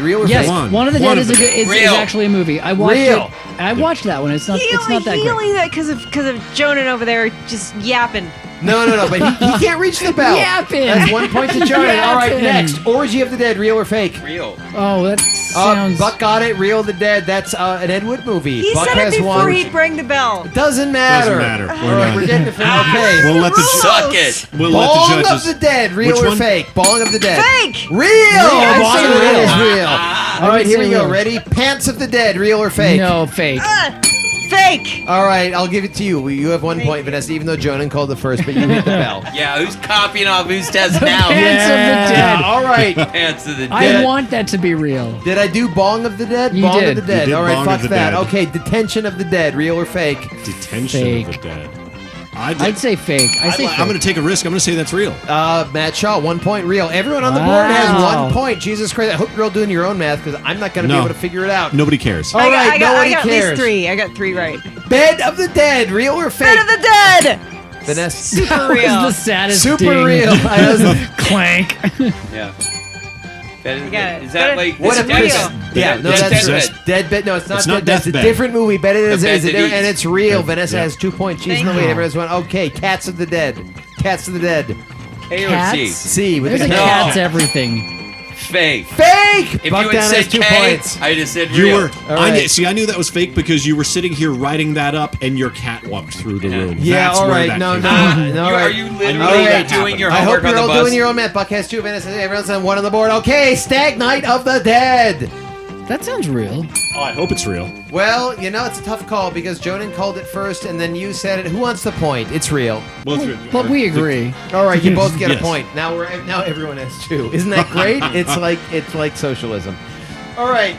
real or Yes, fake? One of the Dead is Real. actually a movie. I watched Real. it. I watched that one. It's not that He great. only that because of Jhonen over there just yapping. No, but he can't reach the bell. Yapping. That's 1 point to Jhonen. All right, Yapping. next, Orgy of the Dead, real or fake? Real. Oh, that sounds. Buck got it. Real of the Dead. That's an Ed Wood movie. He Buck said it has before one. he'd bring the bell. Doesn't matter. Doesn't matter. All right, we're getting it. Okay. We'll let the Suck it. we'll let Bong the of judges. the Dead, real Which or one? fake? Bong of the Dead. Fake. Real. I'd Bong say of the Dead real. is real. All right, here we go. Ready? Pants of the Dead, real or fake? No, fake. Fake. All right, I'll give it to you. You have 1 point, Vanessa, even though Jhonen called it first, but you hit the bell. Yeah, who's copying off whose test now? Pants of the Dead. All right. Pants of the I Dead. want that to be real. Did I do Bong of the Dead? You Bong did. of the Dead. You did All right, Bong fuck of the that. Dead. Okay, Detention of the Dead, real or fake? Detention of Fake. the Dead. I'd say fake. I'm going to take a risk. I'm going to say that's real. Matt Shaw, 1 point, real. Everyone on the Wow. board has 1 point. Jesus Christ, I hope you're all doing your own math because I'm not going to be No. able to figure it out. Nobody cares. All right, I got nobody at cares. least 3. I got 3 right. Bed of the Dead, real or fake? Bed of the Dead. Vanessa. Super That was real. the saddest Super ding. real. I was- Clank. Yeah. That, got it. is that But like What this if is this? dead- Yeah, no, dead- that's dead- Dead Bed. No, it's not It's not Dead Bed. It's a Deathbed. different movie. Bed is The Bed that different, and eats. it's real. Bed, Vanessa yeah. has 2 points. She's in the Thank lead. you. Everyone's one. Okay, Cats of the Dead. Cats of the Dead. A or Cats? C? C with There's the a No. cat's everything. Fake. Fake. If Buck you Down had has said 2 K, points. I'd have said You real. were. All I right. knew that was fake because you were sitting here writing that up and your cat walked through the room. Yeah, That's all where right. that No, came no, from. no. Are right. you literally All right. doing your I hope homework you're on the all bus? doing your own math. Buck has 2. Vanessa, everyone's on 1 on the board. Okay, Stag Night of the Dead. That sounds real. Oh, I hope it's real. Well, you know, it's a tough call because Jhonen called it first and then you said it. Who wants the point? It's real. Well, it's real. But we agree. All right, you both get a Yes. point. Now everyone has 2. Isn't that great? It's like socialism. All right.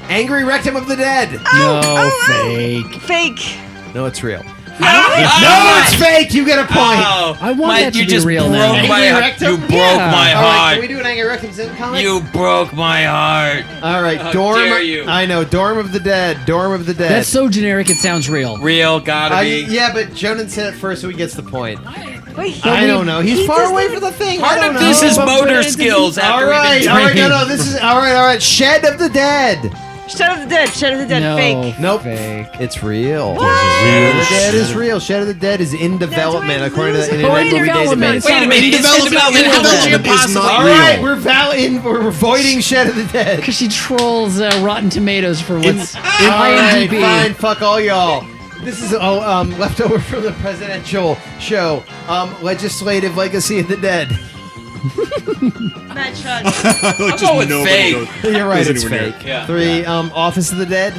Angry Rectum of the Dead. No, fake. Fake. No, it's real. No, No, it's fake. You get a point. Oh, I want that to you be just real broke now. my Angry heart. rectum? You broke Yeah. my All right, heart. can we do an Angry Rectum comic? You broke my heart. All right, How Dorm. dare you. I know, Dorm of the Dead. Dorm of the Dead. That's so generic. It sounds real. Real, gotta be. Yeah, but Jhonen said it first, so he gets the point. Wait, I don't know. He's he far doesn't away even- from the thing. Part I don't of know. this is But motor it skills. All After right, we've been all right, drinking. no, this is all right. Shed of the Dead. Shed of the Dead. Shed of the Dead. No, Fake. Nope. fake. It's real. What? Shed of the Dead is real. Shed of the Dead is in development, according to the Internet in Movie development. Database. Wait a minute. In It's development, How could you development is possibly? not All real. right, we're avoiding Shed of the Dead. Because she trolls Rotten Tomatoes for what's All right, IMDb. fine, fuck all y'all. This is leftover from the Presidential Show. Legislative Legacy of the Dead. Matt Chug. I'll go with fake. You're right, Goes it's anywhere fake. near. Yeah. 3, Office of the Dead.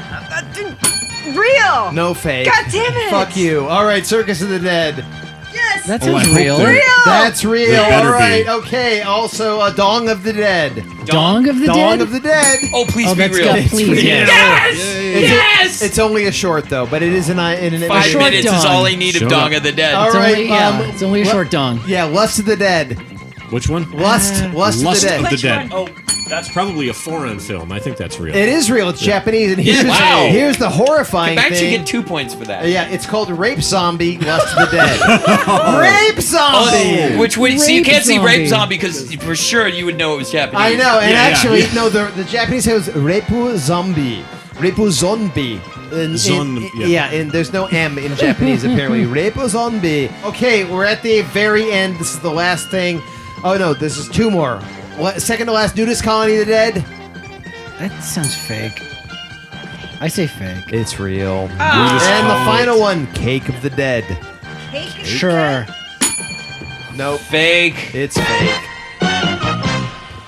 Real. No fake. God damn it. Fuck you. All right, Circus of the Dead. Yes. That I sounds hope real. they're- Real. That's real. They better All right, be. okay. Also, Dong of the Dead. Dong of the Dong Dead? of the Dead. Oh, please Oh, be that's real. got please. Yes! It's Yes! It's only a short though, but it is in an 5 short minutes is dong. all I need of Shut Dong up. of the Dead. All It's right, only, it's only a short dong. Yeah, Lust of the Dead. Which one? Lust of Lust the Dead. of the Dead. Oh, That's probably a foreign film. I think that's real. It is real. It's Japanese. And here's, Wow. here's the horrifying You actually thing. get 2 points for that. Yeah, it's called Rape Zombie, Lust of the Dead. Rape Zombie! Oh, which would so you Rape can't see Rape Zombie. Zombie because for sure you would know it was Japanese. I know, and Yeah, actually, yeah. no, the Japanese say it was Repu Zombie. Repu Zombie. And there's no M in Japanese, apparently. Repu Zombie. Okay, we're at the very end. This is the last thing. Oh, no, this is two more. Second to last, Nudist Colony of the Dead. That sounds fake. I say fake. It's real. Nudist And the Colony. final one, Cake of the Dead. Sure. Nope, Fake. it's fake.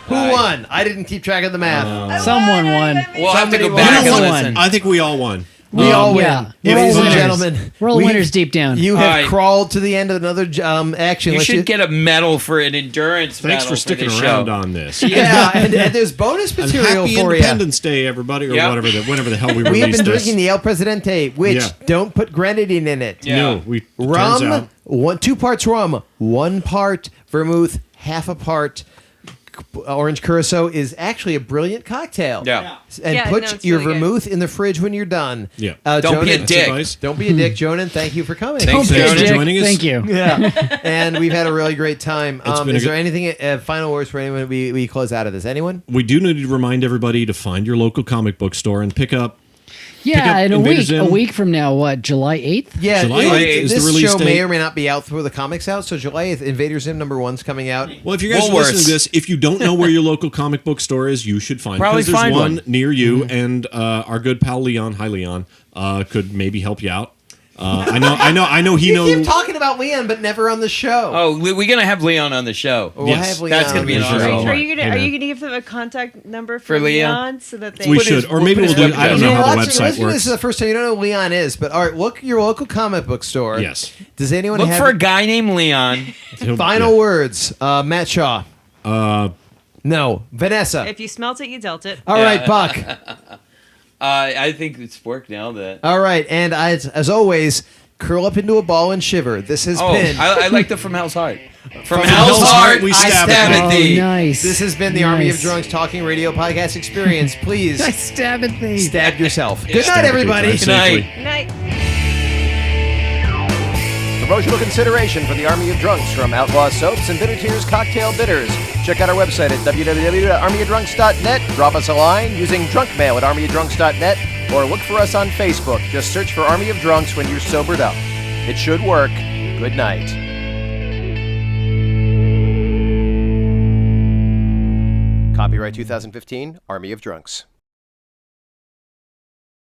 Who won? I didn't keep track of the math. Someone won. We'll have to go Somebody back won. and listen. I think we all won. We all win. yeah. We're Ladies all and winners. gentlemen. We're all we- winners deep down. You All have right. crawled to the end of another action. You Let's should get a medal for an endurance Thanks medal for sticking this around show. on this. Yeah, and there's bonus And material happy for you. Independence Day, everybody, or Yep. whenever the hell we We have release been this. drinking the El Presidente, which Yeah. don't put grenadine in it. Yeah. No, we turns Rum, out- 2 parts rum, 1 part vermouth, half a part orange curacao is actually a brilliant cocktail. Yeah. And Yeah, put no, it's your really good. vermouth in the fridge when you're done. Yeah. Don't be a Jhonen- dick. advice. Don't be a dick, Jhonen. Thank you for coming. Thanks, Don't be a Jhonen. dick. joining us. Thank you. Yeah, and we've had a really great time. It's been a Is there good- anything final words for anyone? We close out of this. Anyone? We do need to remind everybody to find your local comic book store and pick up. Yeah, in a Invaders week. In. A week from now, what? July 8th? Yeah, July 8th is the this release show may date. or may not be out before the comics out. So July 8th, Invaders Zim #1's coming out. Well, if you guys are Woolworths. listening to this, if you don't know where your local comic book store is, you should find it. Probably 'Cause there's find one one. near you, and our good pal Leon, hi Leon, could maybe help you out. I know he You knows. keep talking about Leon, but never on the show. Oh, we're gonna have Leon on the show. We'll yes. have Leon That's gonna be on an the awesome show. one. Are you gonna Amen. give them a contact number For for Leon? Leon so that they We put his- should, or maybe we'll we'll put do. his I don't website. know how the Watching, website listen, this is the works. first time you don't know who Leon is, but all right, look your local comic book store. Yes. Does anyone Look have for a guy named Leon. final words? Matt Shaw. Uh, No, Vanessa. if you smelt it, you dealt it. All right, Buck. I think it's worked now. That. All right, and as always, curl up into a ball and shiver. This has Oh, been. I like the From Hell's Heart. From Hell's Hell's Heart, Heart, we I stab stab at at Oh, thee. nice. This has been the Army of Nice. Drunks Talking Radio Podcast Experience. Please I stab at thee. stab yourself. Good Stab night, it, everybody. guys. Good night. Safely. Night. Promotional consideration for the Army of Drunks from Outlaw Soaps and Bitter Tears Cocktail Bitters. Check out our website at www.armyofdrunks.net. Drop us a line using drunkmail at armyofdrunks.net or look for us on Facebook. Just search for Army of Drunks when you're sobered up. It should work. Good night. Copyright 2015, Army of Drunks.